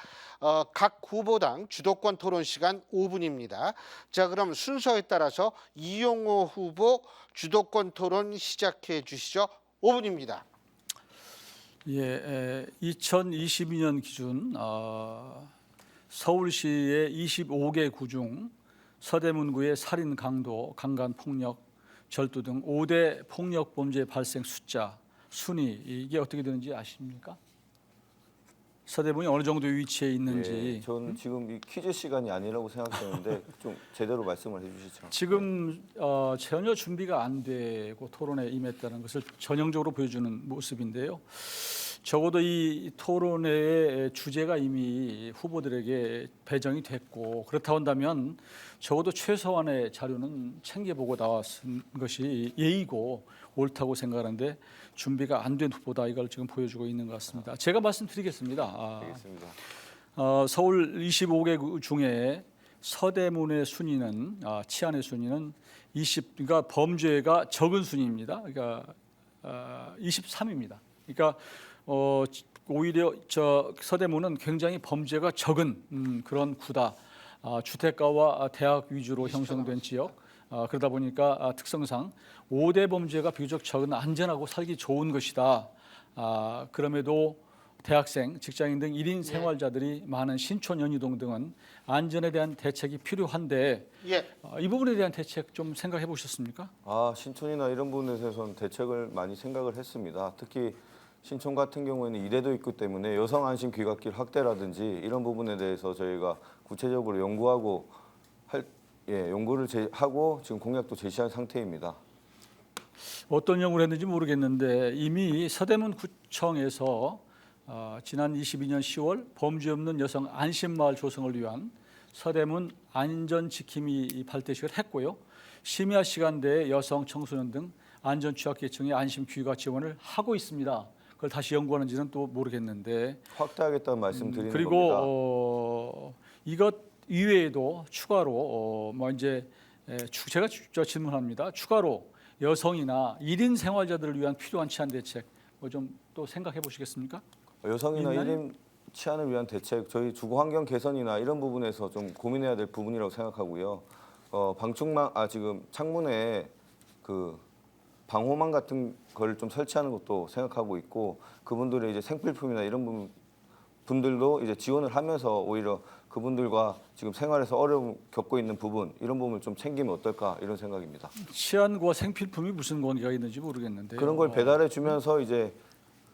Speaker 1: 각 후보당 주도권 토론 시간 5분입니다. 자, 그럼 순서에 따라서 이용호 후보 주도권 토론 시작해 주시죠. 5분입니다.
Speaker 2: 예, 2022년 기준 서울시의 25개 구 중 서대문구의 살인, 강도, 강간 폭력, 절도 등 5대 폭력 범죄 발생 숫자, 순위, 이게 어떻게 되는지 아십니까? 서대문이 어느 정도 위치에 있는지.
Speaker 3: 저는 지금 이 퀴즈 시간이 아니라고 생각했는데 좀 제대로 말씀을 해주시죠.
Speaker 2: 지금 전혀 준비가 안 되고 토론에 임했다는 것을 전형적으로 보여주는 모습인데요. 적어도 이 토론회의 주제가 이미 후보들에게 배정이 됐고, 그렇다 한다면 적어도 최소한의 자료는 챙겨보고 나왔은 것이 예의고 옳다고 생각하는데 준비가 안 된 후보다, 이걸 지금 보여주고 있는 것 같습니다. 제가 말씀드리겠습니다.
Speaker 3: 알겠습니다.
Speaker 2: 서울 25개 구 중에 서대문의 순위는 치안의 순위는 그러니까 범죄가 적은 순위입니다. 그러니까 23입니다. 그러니까 오히려 서대문은 굉장히 범죄가 적은 그런 구다. 주택가와 대학 위주로 형성된 지역. 그러다 보니까 특성상 5대 범죄가 비교적 적은 안전하고 살기 좋은 것이다. 그럼에도 대학생, 직장인 등 1인 생활자들이 많은 신촌 연희동 등은 안전에 대한 대책이 필요한데
Speaker 1: 예.
Speaker 2: 이 부분에 대한 대책 좀 생각해 보셨습니까?
Speaker 3: 신촌이나 이런 부분에 대해서는 대책을 많이 생각을 했습니다. 특히 신촌 같은 경우에는 이대도 있기 때문에 여성 안심 귀갓길 확대라든지 이런 부분에 대해서 저희가 구체적으로 연구하고 연구를 하고 지금 공약도 제시한 상태입니다.
Speaker 2: 어떤 연구를 했는지 모르겠는데 이미 서대문 구청에서 지난 22년 10월 범죄 없는 여성 안심마을 조성을 위한 서대문 안전지킴이 발대식을 했고요. 심야 시간대에 여성, 청소년 등 안전 취약계층의 안심 귀가 지원을 하고 있습니다. 그걸 다시 연구하는지는 또 모르겠는데
Speaker 3: 확대하겠다는 말씀 드리는 겁니다.
Speaker 2: 그리고 이것 이외에도 추가로 제가 질문합니다. 추가로 여성이나 1인 생활자들을 위한 필요한 치안 대책 좀 또 생각해 보시겠습니까?
Speaker 3: 여성이나
Speaker 2: 있나요?
Speaker 3: 1인 치안을 위한 대책, 저희 주거 환경 개선이나 이런 부분에서 좀 고민해야 될 부분이라고 생각하고요. 지금 창문에 그 방호망 같은 걸 좀 설치하는 것도 생각하고 있고, 그분들의 이제 생필품이나 이런 분들도 이제 지원을 하면서 오히려 그분들과 지금 생활에서 어려움 겪고 있는 부분, 이런 부분을 좀 챙기면 어떨까 이런 생각입니다.
Speaker 2: 치안과 생필품이 무슨 관계가 있는지 모르겠는데
Speaker 3: 그런 걸 배달해 주면서 이제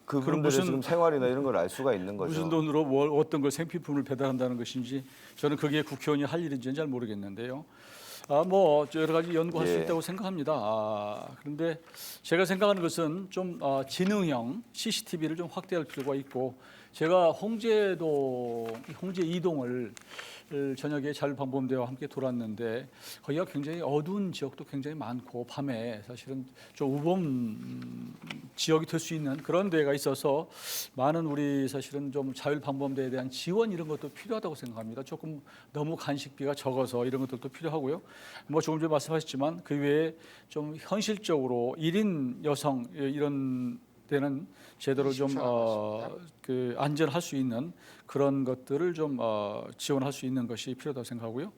Speaker 2: 그럼
Speaker 3: 그분들의
Speaker 2: 무슨-
Speaker 3: 지금 생활이나 이런 걸 알 수가 있는 거죠.
Speaker 2: 무슨 돈으로 어떤 걸 생필품을 배달한다는 것인지 저는 그게 국회의원이 할 일인지는 잘 모르겠는데요. 여러 가지 연구할 수
Speaker 3: 예.
Speaker 2: 있다고 생각합니다. 그런데 제가 생각하는 것은 좀 지능형 CCTV를 좀 확대할 필요가 있고, 제가 홍제 이동을 저녁에 자율방범대와 함께 돌았는데 거기가 굉장히 어두운 지역도 굉장히 많고 밤에 사실은 좀 우범 지역이 될 수 있는 그런 데가 있어서 많은 우리 사실은 좀 자율방범대에 대한 지원 이런 것도 필요하다고 생각합니다. 조금 너무 간식비가 적어서 이런 것들도 필요하고요. 조금 전에 말씀하셨지만 그 외에 좀 현실적으로 1인 여성 이런 데는 제대로 좀 안전할 수 있는 그런 것들을 좀 지원할 수 있는 것이 필요하다고 생각하고요.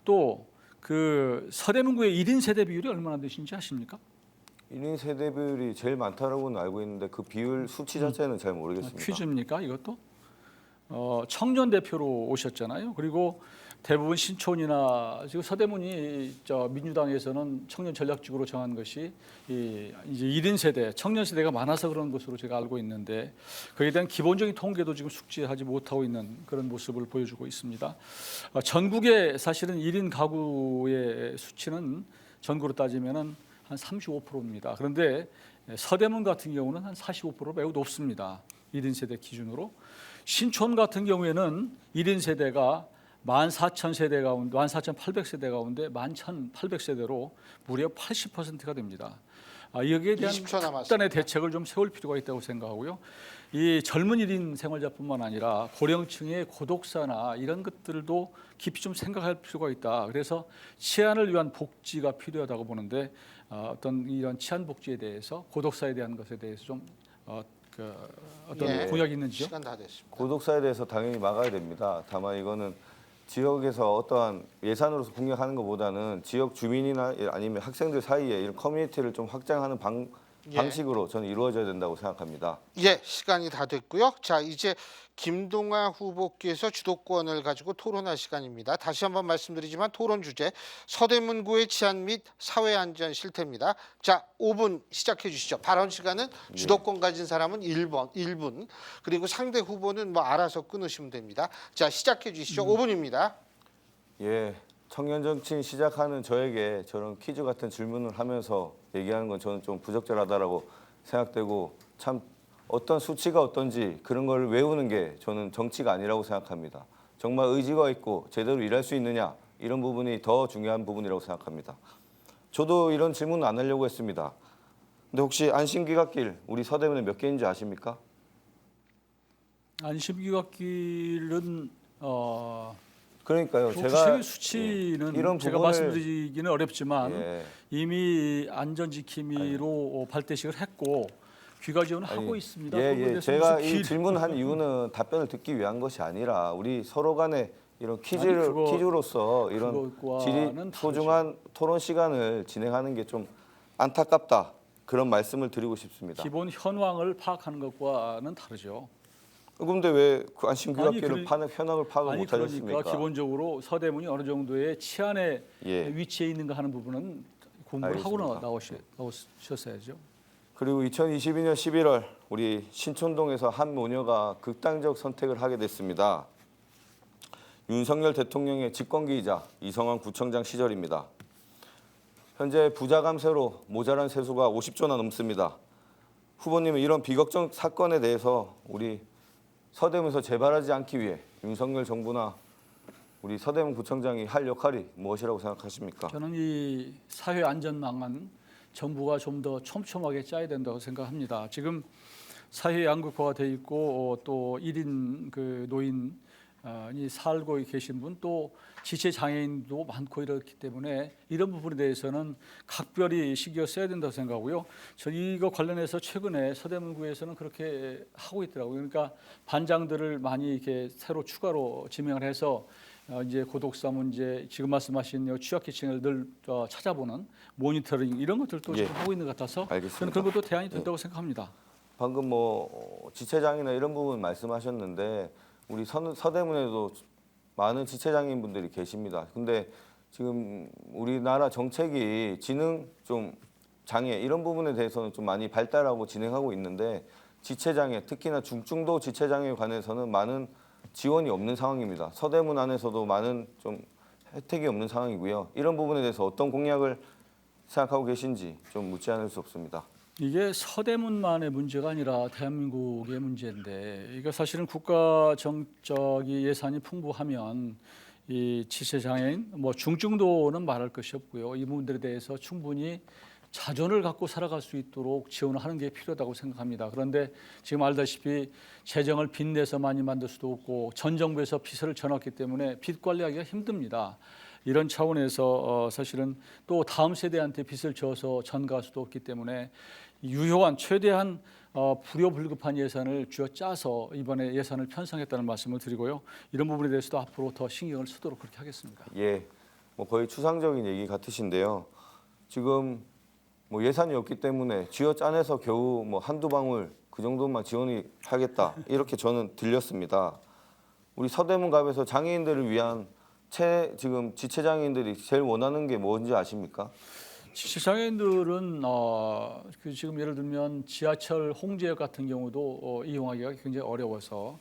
Speaker 2: 또 그 서대문구의 1인 세대 비율이 얼마나 되신지 아십니까?
Speaker 3: 1인 세대 비율이 제일 많다라고는 알고 있는데 그 비율 수치 자체는 잘 모르겠습니다.
Speaker 2: 퀴즈입니까 이것도? 청년 대표로 오셨잖아요. 그리고 대부분 신촌이나 지금 서대문이 민주당에서는 청년 전략지구로 정한 것이 이제 1인 세대, 청년 세대가 많아서 그런 것으로 제가 알고 있는데 거기에 대한 기본적인 통계도 지금 숙지하지 못하고 있는 그런 모습을 보여주고 있습니다. 전국의 사실은 1인 가구의 수치는 전국으로 따지면은 한 35%입니다. 그런데 서대문 같은 경우는 한 45% 매우 높습니다. 1인 세대 기준으로. 신촌 같은 경우에는 1인 세대가 14,000세대 가운데 14,800세대 가운데 11,800세대로 무려 80%가 됩니다. 여기에 대한
Speaker 1: 20초 남았습니다.
Speaker 2: 특단의 대책을 좀 세울 필요가 있다고 생각하고요. 이 젊은 1인 생활자뿐만 아니라 고령층의 고독사나 이런 것들도 깊이 좀 생각할 필요가 있다. 그래서 치안을 위한 복지가 필요하다고 보는데 어떤 이런 치안 복지에 대해서 고독사에 대한 것에 대해서 좀 어떤 공약이 있는지요?
Speaker 1: 시간 다 됐습니다.
Speaker 3: 고독사에 대해서 당연히 막아야 됩니다. 다만 이거는 지역에서 어떠한 예산으로서 공략하는 것보다는 지역 주민이나 아니면 학생들 사이에 이런 커뮤니티를 좀 확장하는 방식으로 저는 이루어져야 된다고 생각합니다.
Speaker 1: 예, 시간이 다 됐고요. 자, 이제 김동아 후보께서 주도권을 가지고 토론할 시간입니다. 다시 한번 말씀드리지만 토론 주제 서대문구의 치안 및 사회안전 실태입니다. 자, 5분 시작해 주시죠. 발언 시간은 주도권 가진 사람은 1분, 그리고 상대 후보는 알아서 끊으시면 됩니다. 자, 시작해 주시죠. 5분입니다.
Speaker 3: 예, 청년 정치인 시작하는 저에게 저런 퀴즈 같은 질문을 하면서 얘기하는 건 저는 좀 부적절하다라고 생각되고, 참 어떤 수치가 어떤지 그런 걸 외우는 게 저는 정치가 아니라고 생각합니다. 정말 의지가 있고 제대로 일할 수 있느냐, 이런 부분이 더 중요한 부분이라고 생각합니다. 저도 이런 질문 안 하려고 했습니다. 근데 혹시 안심귀갓길 우리 서대문에 몇 개인지 아십니까?
Speaker 2: 안심귀갓길은
Speaker 3: 그러니까요.
Speaker 2: 구체적인 수치는
Speaker 3: 이런
Speaker 2: 제가
Speaker 3: 부분을-
Speaker 2: 말씀드리기는 어렵지만
Speaker 3: 예.
Speaker 2: 이미 안전지킴이로 발대식을 했고 귀가 지원을 하고 있습니다.
Speaker 3: 예,
Speaker 2: 그거에
Speaker 3: 예.
Speaker 2: 대해서
Speaker 3: 제가
Speaker 2: 무슨
Speaker 3: 이 질문한 이유는 답변을 듣기 위한 것이 아니라 우리 서로 간에 이런 퀴즈로서 이런
Speaker 2: 그것과는
Speaker 3: 질이 소중한 토론 시간을 진행하는 게 좀 안타깝다, 그런 말씀을 드리고 싶습니다.
Speaker 2: 기본 현황을 파악하는 것과는 다르죠.
Speaker 3: 그런데 왜 그 안심교학계를
Speaker 2: 아니,
Speaker 3: 현황을 파악을
Speaker 2: 아니
Speaker 3: 못하셨습니까?
Speaker 2: 그러니까 기본적으로 서대문이 어느 정도의 치안에
Speaker 3: 예.
Speaker 2: 위치해 있는가 하는 부분은 공부를 하고
Speaker 3: 알겠습니다.
Speaker 2: 나오셨어야죠.
Speaker 3: 그리고 2022년 11월 우리 신촌동에서 한 모녀가 극단적 선택을 하게 됐습니다. 윤석열 대통령의 직권기이자 이성환 구청장 시절입니다. 현재 부자 감세로 모자란 세수가 50조나 넘습니다. 후보님은 이런 비걱정 사건에 대해서 우리 서대문에서 재발하지 않기 위해 윤석열 정부나 우리 서대문 구청장이 할 역할이 무엇이라고 생각하십니까?
Speaker 2: 저는 이 사회 안전망은 정부가 좀 더 촘촘하게 짜야 된다고 생각합니다. 지금 사회 양극화가 돼 있고 또 1인 그 노인이 살고 계신 분 또 지체 장애인도 많고 이렇기 때문에 이런 부분에 대해서는 각별히 신경 써야 된다고 생각하고요. 저 이거 관련해서 최근에 서대문구에서는 그렇게 하고 있더라고요. 그러니까 반장들을 많이 이렇게 새로 추가로 지명을 해서 이제 고독사 문제, 지금 말씀하신 취약계층을 늘 찾아보는 모니터링 이런 것들도
Speaker 3: 예.
Speaker 2: 지금 하고 있는 것 같아서
Speaker 3: 알겠습니다.
Speaker 2: 저는 그런 것도 대안이 된다고 생각합니다.
Speaker 3: 방금 지체장애나 이런 부분 말씀하셨는데 우리 서대문에도 많은 지체장애인 분들이 계십니다. 근데 지금 우리나라 정책이 지능 좀 장애 이런 부분에 대해서는 좀 많이 발달하고 진행하고 있는데 지체장애 특히나 중증도 지체장애에 관해서는 많은 지원이 없는 상황입니다. 서대문 안에서도 많은 좀 혜택이 없는 상황이고요. 이런 부분에 대해서 어떤 공약을 생각하고 계신지 좀 묻지 않을 수 없습니다.
Speaker 2: 이게 서대문만의 문제가 아니라 대한민국의 문제인데 이거 사실은 국가 정적이 예산이 풍부하면 이 지체장애인 뭐 중증도는 말할 것이 없고요. 이 부분들에 대해서 충분히 자존을 갖고 살아갈 수 있도록 지원을 하는 게 필요하다고 생각합니다. 그런데 지금 알다시피 재정을 빚내서 많이 만들 수도 없고 전 정부에서 빚을 져놨기 때문에 빚 관리하기가 힘듭니다. 이런 차원에서 사실은 또 다음 세대한테 빚을 져서 전가할 수도 없기 때문에 유효한 최대한 불효불급한 예산을 쥐어짜서 이번에 예산을 편성했다는 말씀을 드리고요. 이런 부분에 대해서도 앞으로 더 신경을 쓰도록 그렇게 하겠습니다.
Speaker 3: 예, 거의 추상적인 얘기 같으신데요. 지금 예산이 없기 때문에 쥐어짜내서 겨우 한두 방울 그 정도만 지원이 하겠다 이렇게 저는 들렸습니다. 우리 서대문갑에서 장애인들을 위한 지금 지체장애인들이 제일 원하는 게 뭔지 아십니까?
Speaker 2: 지체장애인들은 지금 예를 들면 지하철 홍제역 같은 경우도 이용하기가 굉장히 어려워서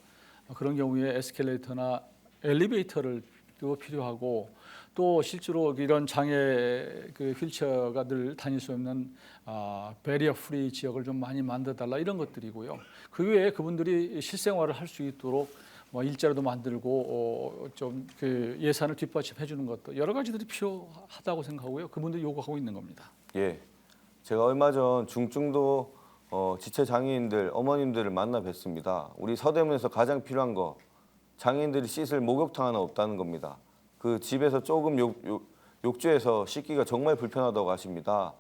Speaker 2: 그런 경우에 에스컬레이터나 엘리베이터를 또 필요하고 또 실제로 이런 장애 휠체어가 늘 다닐 수 없는 배리어 프리 지역을 좀 많이 만들어달라 이런 것들이고요. 그 외에 그분들이 실생활을 할 수 있도록 일자리도 만들고 좀 예산을 뒷받침해 주는 것도 여러 가지들이 필요하다고 생각하고요. 그분들이 요구하고 있는 겁니다.
Speaker 3: 예, 제가 얼마 전 중증도 지체 장애인들 어머님들을 만나 뵀습니다. 우리 서대문에서 가장 필요한 거 장애인들이 씻을 목욕탕 하나 없다는 겁니다. 그 집에서 조금 욕조에서 씻기가 정말 불편하다고 하십니다.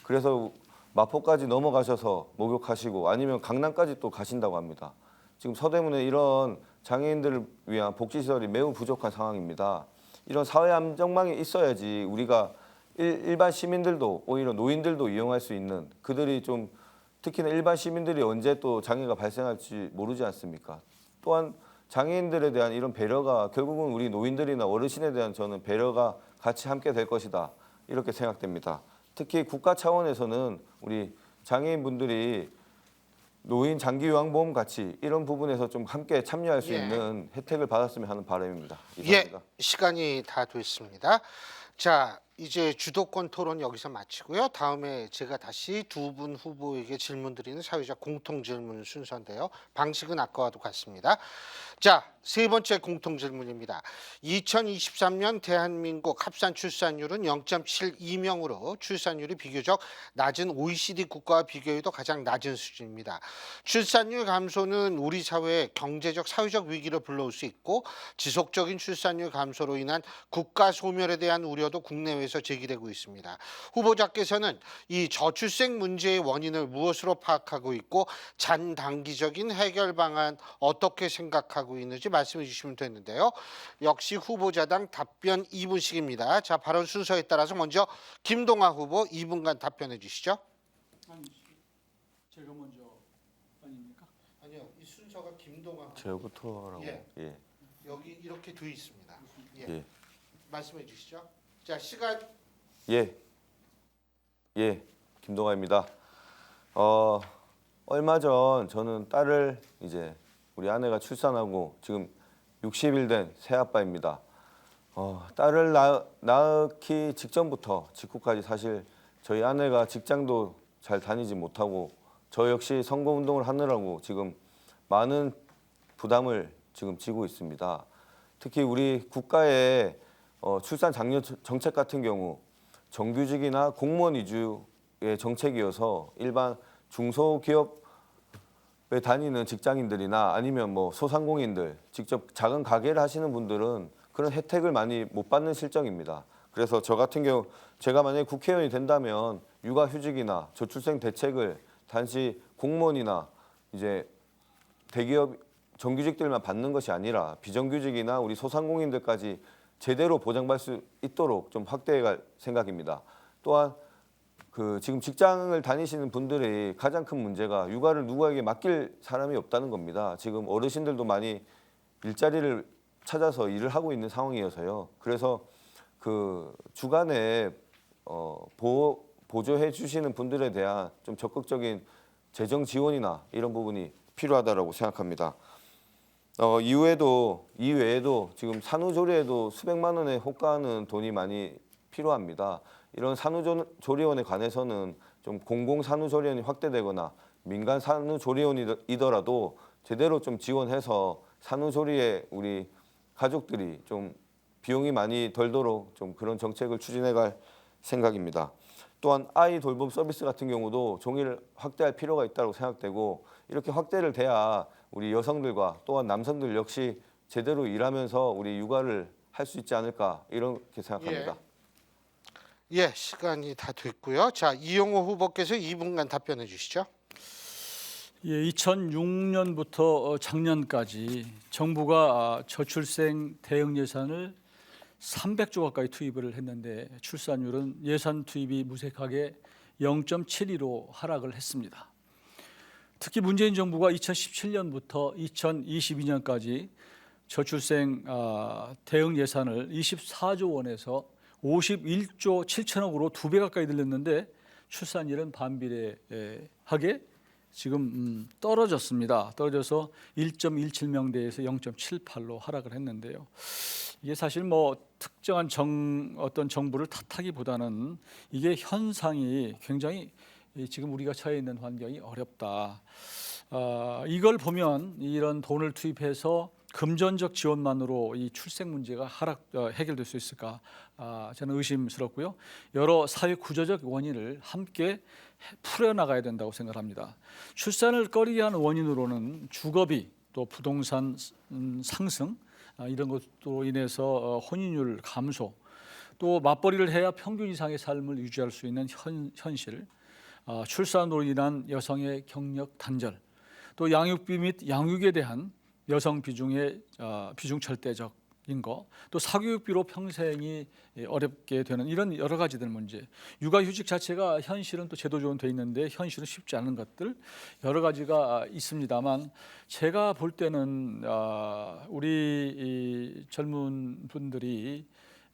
Speaker 3: 그래서 마포까지 넘어가셔서 목욕하시고 아니면 강남까지 또 가신다고 합니다. 지금 서대문에 이런 장애인들을 위한 복지시설이 매우 부족한 상황입니다. 이런 사회 안전망이 있어야지 우리가 일반 시민들도 오히려 노인들도 이용할 수 있는 그들이 좀 특히나 일반 시민들이 언제 또 장애가 발생할지 모르지 않습니까? 또한 장애인들에 대한 이런 배려가 결국은 우리 노인들이나 어르신에 대한 저는 배려가 같이 함께 될 것이다 이렇게 생각됩니다. 특히 국가 차원에서는 우리 장애인분들이 노인 장기요양보험 같이 이런 부분에서 좀 함께 참여할 수 있는 혜택을 받았으면 하는 바람입니다. 이상입니다.
Speaker 1: 시간이 다 됐습니다. 자, 이제 주도권 토론 여기서 마치고요. 다음에 제가 다시 두 분 후보에게 질문 드리는 사회적 공통 질문 순서인데요. 방식은 아까와도 같습니다. 자, 세 번째 공통 질문입니다. 2023년 대한민국 합산 출산율은 0.72명으로 출산율이 비교적 낮은 OECD 국가와 비교해도 가장 낮은 수준입니다. 출산율 감소는 우리 사회의 경제적, 사회적 위기를 불러올 수 있고 지속적인 출산율 감소로 인한 국가 소멸에 대한 우려도 국내외에서 제기되고 있습니다. 후보자께서는 이 저출생 문제의 원인을 무엇으로 파악하고 있고 잔단기적인 해결 방안 어떻게 생각하고 있는지 말씀해 주시면 되는데요. 역시 후보자당 답변 2분씩입니다. 자, 발언 순서에 따라서 먼저 김동아 후보 2분간 답변해 주시죠.
Speaker 2: 제가 먼저 아닙니까?
Speaker 1: 아니요, 이 순서 제부터가 김동완
Speaker 3: 제부터라고.
Speaker 1: 예.
Speaker 3: 예.
Speaker 1: 여기 이렇게 돼 있습니다. 예.
Speaker 3: 예.
Speaker 1: 말씀해 주시죠. 자, 시간
Speaker 3: 예. 예. 김동아입니다. 얼마 전 저는 딸을 이제 우리 아내가 출산하고 지금 60일 된 새아빠입니다. 딸을 낳기 직전부터 직후까지 사실 저희 아내가 직장도 잘 다니지 못하고 저 역시 선거운동을 하느라고 지금 많은 부담을 지금 지고 있습니다. 특히 우리 국가의 출산 장려 정책 같은 경우 정규직이나 공무원 위주의 정책이어서 일반 중소기업에 다니는 직장인들이나 아니면 뭐 소상공인들, 직접 작은 가게를 하시는 분들은 그런 혜택을 많이 못 받는 실정입니다. 그래서 저 같은 경우 제가 만약에 국회의원이 된다면 육아휴직이나 저출생 대책을 단지 공무원이나 이제 대기업 정규직들만 받는 것이 아니라 비정규직이나 우리 소상공인들까지 제대로 보장받을 수 있도록 좀 확대해 갈 생각입니다. 또한 지금 직장을 다니시는 분들의 가장 큰 문제가 육아를 누구에게 맡길 사람이 없다는 겁니다. 지금 어르신들도 많이 일자리를 찾아서 일을 하고 있는 상황이어서요. 그래서 주간에 보조해 주시는 분들에 대한 좀 적극적인 재정 지원이나 이런 부분이 필요하다라고 생각합니다. 이외에도 지금 산후조리에도 수백만 원에 호가하는 돈이 많이 필요합니다. 이런 산후조리원에 관해서는 좀 공공산후조리원이 확대되거나 민간 산후조리원이더라도 제대로 좀 지원해서 산후조리에 우리 가족들이 좀 비용이 많이 덜도록 좀 그런 정책을 추진해갈 생각입니다. 또한 아이 돌봄 서비스 같은 경우도 종일 확대할 필요가 있다고 생각되고 이렇게 확대를 돼야 우리 여성들과 또한 남성들 역시 제대로 일하면서 우리 육아를 할 수 있지 않을까 이렇게 생각합니다.
Speaker 1: 예, 시간이 다 됐고요. 자, 이용호 후보께서 2분간 답변해 주시죠.
Speaker 2: 예, 2006년부터 작년까지 정부가 저출생 대응 예산을 300조 가까이 투입을 했는데 출산율은 예산 투입이 무색하게 0.72로 하락을 했습니다. 특히 문재인 정부가 2017년부터 2022년까지 저출생 대응 예산을 24조 원에서 51조 7천억으로 2배 가까이 늘렸는데 출산율은 반비례하게 지금 떨어졌습니다. 떨어져서 1.17명대에서 0.78로 하락을 했는데요. 이게 사실 뭐 특정한 어떤 정부를 탓하기보다는 이게 현상이 굉장히 지금 우리가 처해 있는 환경이 어렵다. 이걸 보면 이런 돈을 투입해서 금전적 지원만으로 이 출생 문제가 해결될 수 있을까? 저는 의심스럽고요. 여러 사회 구조적 원인을 함께 풀어나가야 된다고 생각합니다. 출산을 꺼리게 하는 원인으로는 주거비, 또 부동산 상승 이런 것으로 인해서 혼인율 감소, 또 맞벌이를 해야 평균 이상의 삶을 유지할 수 있는 현실, 출산으로 인한 여성의 경력 단절, 또 양육비 및 양육에 대한 여성 비중의 비중 절대적인 거, 또 사교육비로 평생이 어렵게 되는 이런 여러 가지들 문제, 육아휴직 자체가 현실은 또 제도적으로 돼 있는데 현실은 쉽지 않은 것들 여러 가지가 있습니다만 제가 볼 때는 우리 젊은 분들이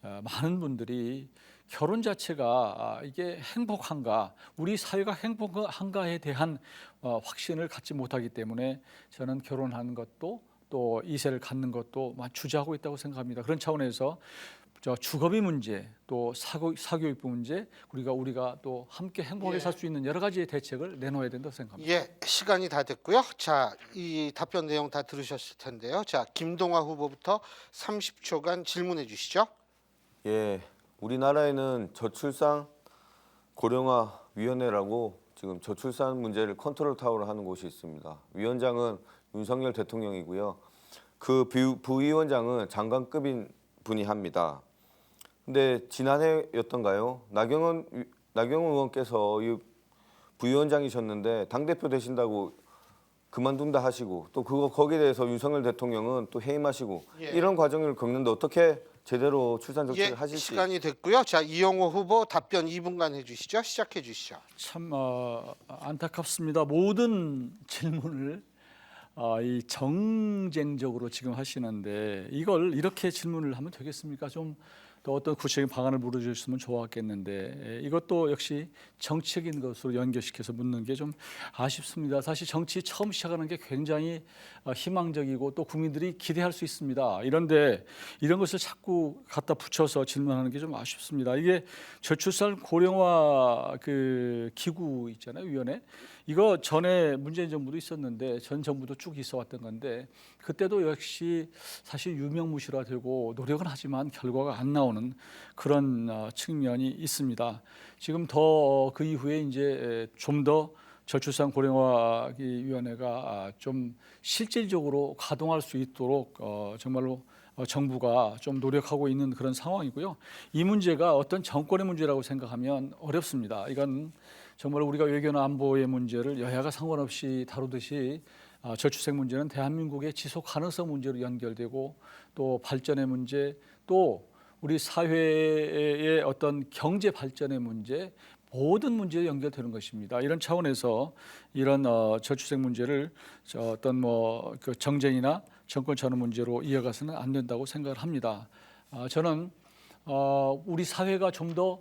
Speaker 2: 많은 분들이 결혼 자체가 이게 행복한가, 우리 사회가 행복한가에 대한 확신을 갖지 못하기 때문에 저는 결혼하는 것도 또 이세를 갖는 것도 주저하고 있다고 생각합니다. 그런 차원에서 주거비 문제, 또 사교육부 문제, 우리가 또 함께 행복하게 살 수 있는 여러 가지의 대책을 내놓아야 된다고 생각합니다.
Speaker 1: 예, 시간이 다 됐고요. 자, 이 답변 내용 다 들으셨을 텐데요. 자, 김동완 후보부터 30초간 질문해 주시죠.
Speaker 3: 예, 우리나라에는 저출산 고령화 위원회라고 지금 저출산 문제를 컨트롤 타워로 하는 곳이 있습니다. 위원장은 윤석열 대통령이고요. 그 부위원장은 장관급인 분이 합니다. 근데 지난해였던가요? 나경원 의원께서 이 부위원장이셨는데 당대표 되신다고 그만둔다 하시고 또 거기에 대해서 윤석열 대통령은 또 해임하시고 이런 과정을 겪는데 어떻게 제대로 출산 정책을 하실지.
Speaker 1: 시간이 됐고요. 자, 이용호 후보 답변 2분간 해주시죠. 시작해 주시죠.
Speaker 2: 참 안타깝습니다. 모든 질문을 이 정쟁적으로 지금 하시는데 이걸 이렇게 질문을 하면 되겠습니까? 좀 또 어떤 구체적인 방안을 물어주셨으면 좋았겠는데 이것도 역시 정치적인 것으로 연결시켜서 묻는 게 좀 아쉽습니다. 사실 정치 처음 시작하는 게 굉장히 희망적이고 또 국민들이 기대할 수 있습니다. 이런데 이런 것을 자꾸 갖다 붙여서 질문하는 게 좀 아쉽습니다. 이게 저출산 고령화 그 기구 있잖아요, 위원회. 이거 전에 문재인 정부도 있었는데 전 정부도 쭉 있어왔던 건데 그때도 역시 사실 유명무실화되고 노력은 하지만 결과가 안 나오는 그런 측면이 있습니다. 지금 더 그 이후에 이제 좀 더 저출산 고령화 위원회가 좀 실질적으로 가동할 수 있도록 정말로 정부가 좀 노력하고 있는 그런 상황이고요. 이 문제가 어떤 정권의 문제라고 생각하면 어렵습니다. 이건 정말 우리가 외교나 안보의 문제를 여야가 상관없이 다루듯이 저출생 문제는 대한민국의 지속 가능성 문제로 연결되고 또 발전의 문제 또 우리 사회의 어떤 경제 발전의 문제 모든 문제에 연결되는 것입니다. 이런 차원에서 이런 저출생 문제를 어떤 그 정쟁이나 정권 전환 문제로 이어가서는 안 된다고 생각을 합니다. 저는 우리 사회가 좀 더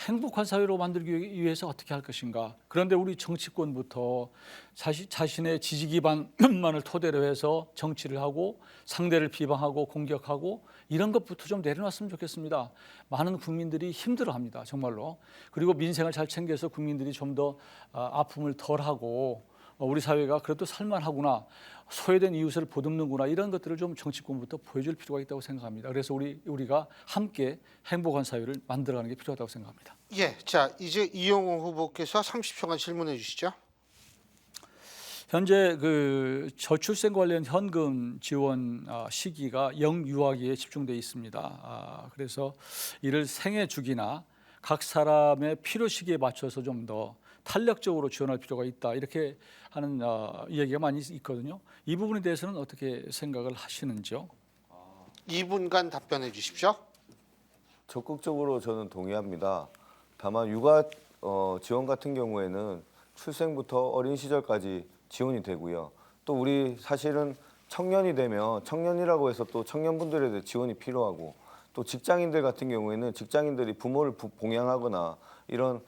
Speaker 2: 행복한 사회로 만들기 위해서 어떻게 할 것인가. 그런데 우리 정치권부터 자신의 지지 기반만을 토대로 해서 정치를 하고 상대를 비방하고 공격하고 이런 것부터 좀 내려놨으면 좋겠습니다. 많은 국민들이 힘들어합니다. 정말로. 그리고 민생을 잘 챙겨서 국민들이 좀 더 아픔을 덜하고 우리 사회가 그래도 살만하구나. 소외된 이웃을 보듬는구나. 이런 것들을 좀 정치권부터 보여줄 필요가 있다고 생각합니다. 그래서 우리가 함께 행복한 사회를 만들어가는 게 필요하다고 생각합니다.
Speaker 1: 예, 자 이제 이용호 후보께서 30초간 질문해 주시죠.
Speaker 2: 현재 그 저출생 관련 현금 지원 시기가 영유아기에 집중되어 있습니다. 그래서 이를 생애 주기나 각 사람의 필요 시기에 맞춰서 좀 더 탄력적으로 지원할 필요가 있다 이렇게 하는 이야기가 많이 있거든요. 이 부분에 대해서는 어떻게 생각을 하시는지요?
Speaker 1: 2분간 답변해 주십시오.
Speaker 3: 적극적으로 저는 동의합니다. 다만 육아 지원 같은 경우에는 출생부터 어린 시절까지 지원이 되고요. 또 우리 사실은 청년이 되면 청년이라고 해서 또 청년분들에 대해 지원이 필요하고 또 직장인들 같은 경우에는 직장인들이 부모를 봉양하거나 이런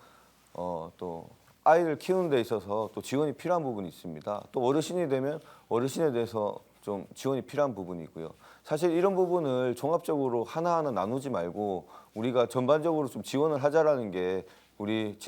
Speaker 3: 또 아이를 키우는 데 있어서 또 지원이 필요한 부분이 있습니다. 또 어르신이 되면 어르신에 대해서 좀 지원이 필요한 부분이 있고요. 사실 이런 부분을 종합적으로 하나하나 나누지 말고 우리가 전반적으로 좀 지원을 하자라는 게 우리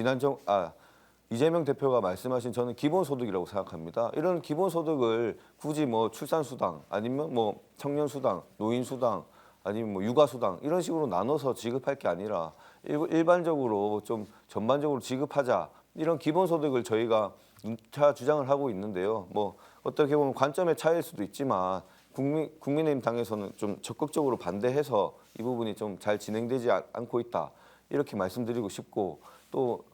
Speaker 3: 이재명 대표가 말씀하신 저는 기본소득이라고 생각합니다. 이런 기본소득을 굳이 뭐 출산수당 아니면 뭐 청년수당, 노인수당 아니면 뭐 육아수당 이런 식으로 나눠서 지급할 게 아니라 일반적으로 좀 전반적으로 지급하자. 이런 기본소득을 저희가 누차 주장을 하고 있는데요. 뭐 어떻게 보면 관점의 차이일 수도 있지만 국민의힘 당에서는 좀 적극적으로 반대해서 이 부분이 좀 잘 진행되지 않고 있다. 이렇게 말씀드리고 싶고 또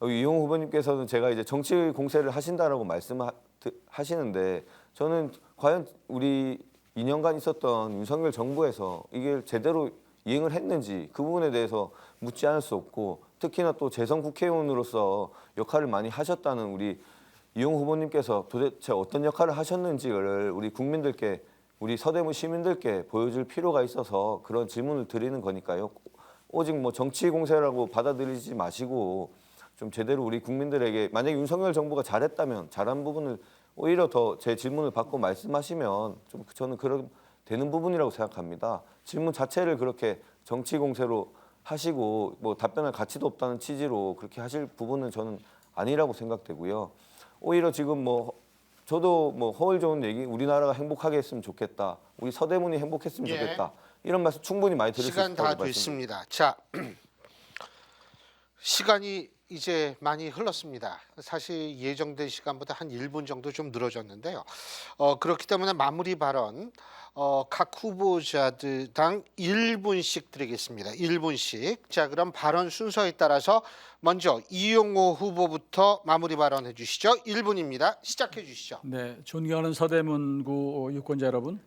Speaker 3: 이용호 후보님께서는 제가 이제 정치 공세를 하신다라고 말씀하시는데 저는 과연 우리 2년간 있었던 윤석열 정부에서 이게 제대로 이행을 했는지 그 부분에 대해서 묻지 않을 수 없고 특히나 또 재선 국회의원으로서 역할을 많이 하셨다는 우리 이용호 후보님께서 도대체 어떤 역할을 하셨는지를 우리 국민들께 우리 서대문 시민들께 보여줄 필요가 있어서 그런 질문을 드리는 거니까요. 오직 뭐 정치 공세라고 받아들이지 마시고 좀 제대로 우리 국민들에게 만약에 윤석열 정부가 잘했다면 잘한 부분을 오히려 더 제 질문을 받고 말씀하시면 좀 저는 그런 되는 부분이라고 생각합니다. 질문 자체를 그렇게 정치 공세로 하시고 뭐 답변할 가치도 없다는 취지로 그렇게 하실 부분은 저는 아니라고 생각되고요. 오히려 지금 뭐 저도 뭐 허울 좋은 얘기 우리나라가 행복하게 했으면 좋겠다. 우리 서대문이 행복했으면
Speaker 1: 예.
Speaker 3: 좋겠다. 이런 말씀 충분히 많이 들을 수
Speaker 1: 시간
Speaker 3: 있다고
Speaker 1: 다
Speaker 3: 말씀드립니다.
Speaker 1: 됐습니다. 자, 시간이 이제 많이 흘렀습니다. 사실 예정된 시간보다 한 1분 정도 좀 늘어졌는데요. 그렇기 때문에 마무리 발언 각 후보자들당 1분씩 드리겠습니다. 1분씩. 자, 그럼 발언 순서에 따라서 먼저 이용호 후보부터 마무리 발언해 주시죠. 1분입니다. 시작해 주시죠.
Speaker 2: 네, 존경하는 서대문구 유권자 여러분,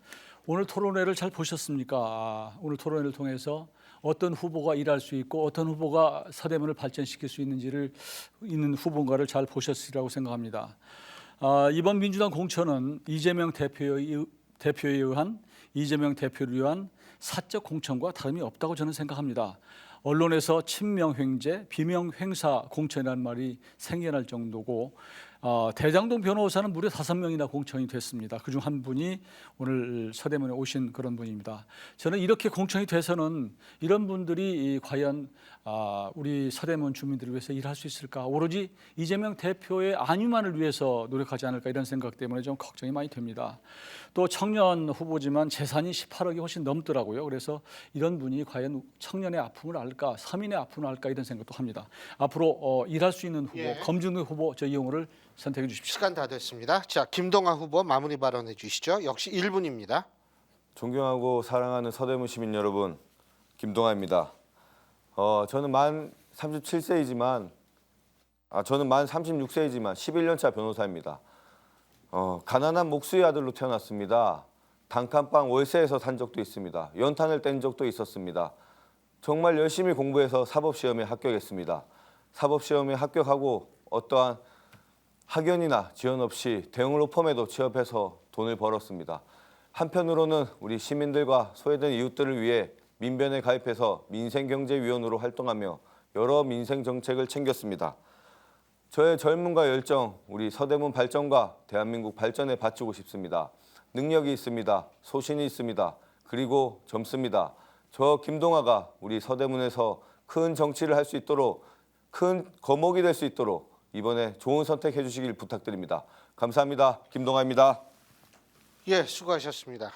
Speaker 2: 오늘 토론회를 잘 보셨습니까? 오늘 토론회를 통해서 어떤 후보가 일할 수 있고 어떤 후보가 서대문을 발전시킬 수 있는 후보인가를 잘 보셨으리라고 생각합니다. 이번 민주당 공천은 이재명 대표에 의한 이재명 대표를 위한 사적 공천과 다름이 없다고 저는 생각합니다. 언론에서 친명횡재, 비명횡사 공천이라는 말이 생겨날 정도고 대장동 변호사는 무려 5명이나 공천이 됐습니다. 그중 한 분이 오늘 서대문에 오신 그런 분입니다. 저는 이렇게 공천이 돼서는 이런 분들이 과연 우리 서대문 주민들을 위해서 일할 수 있을까? 오로지 이재명 대표의 안위만을 위해서 노력하지 않을까 이런 생각 때문에 좀 걱정이 많이 됩니다. 또 청년 후보지만 재산이 18억이 훨씬 넘더라고요. 그래서 이런 분이 과연 청년의 아픔을 알까, 서민의 아픔을 알까 이런 생각도 합니다. 앞으로 일할 수 있는 후보,
Speaker 1: 예.
Speaker 2: 검증의 후보 저 이용호를 선택해 주십시오.
Speaker 1: 시간 다 됐습니다. 자, 김동완 후보 마무리 발언해 주시죠. 역시 1분입니다.
Speaker 3: 존경하고 사랑하는 서대문 시민 여러분, 김동완입니다. 저는 만 37세이지만 저는 만 36세이지만 11년차 변호사입니다. 가난한 목수의 아들로 태어났습니다. 단칸방 월세에서 산 적도 있습니다. 연탄을 뗀 적도 있었습니다. 정말 열심히 공부해서 사법시험에 합격했습니다. 사법시험에 합격하고 어떠한 학연이나 지원 없이 대형 로펌에도 취업해서 돈을 벌었습니다. 한편으로는 우리 시민들과 소외된 이웃들을 위해 민변에 가입해서 민생경제위원으로 활동하며 여러 민생 정책을 챙겼습니다. 저의 젊음과 열정, 우리 서대문 발전과 대한민국 발전에 바치고 싶습니다. 능력이 있습니다. 소신이 있습니다. 그리고 젊습니다. 저 김동완가 우리 서대문에서 큰 정치를 할 수 있도록, 큰 거목이 될 수 있도록 이번에 좋은 선택해 주시길 부탁드립니다. 감사합니다. 김동완입니다.
Speaker 1: 예, 수고하셨습니다.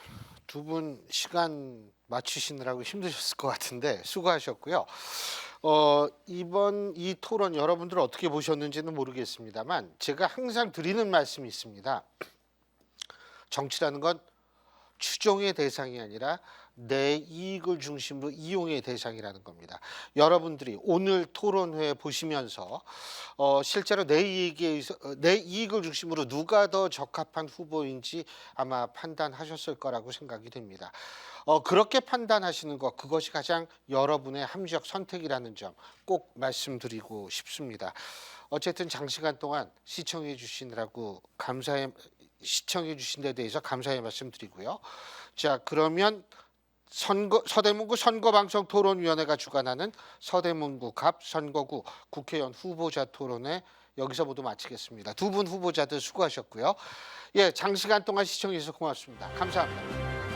Speaker 1: 두 분 시간 맞추시느라고 힘드셨을 것 같은데 수고하셨고요. 이번 이 토론 여러분들 어떻게 보셨는지는 모르겠습니다만 제가 항상 드리는 말씀이 있습니다. 정치라는 건 추종의 대상이 아니라 내 이익을 중심으로 이용의 대상이라는 겁니다. 여러분들이 오늘 토론회 보시면서 실제로 내 이익을 중심으로 누가 더 적합한 후보인지 아마 판단하셨을 거라고 생각이 됩니다. 그렇게 판단하시는 것, 그것이 가장 여러분의 합리적 선택이라는 점 꼭 말씀드리고 싶습니다. 어쨌든 장시간 동안 시청해 주시느라고 시청해 주신 데 대해서 감사의 말씀드리고요. 자, 그러면 서대문구 선거방송토론위원회가 주관하는 서대문구 갑 선거구 국회의원 후보자 토론회 여기서 모두 마치겠습니다. 두 분 후보자들 수고하셨고요. 예, 장시간 동안 시청해 주셔서 고맙습니다. 감사합니다.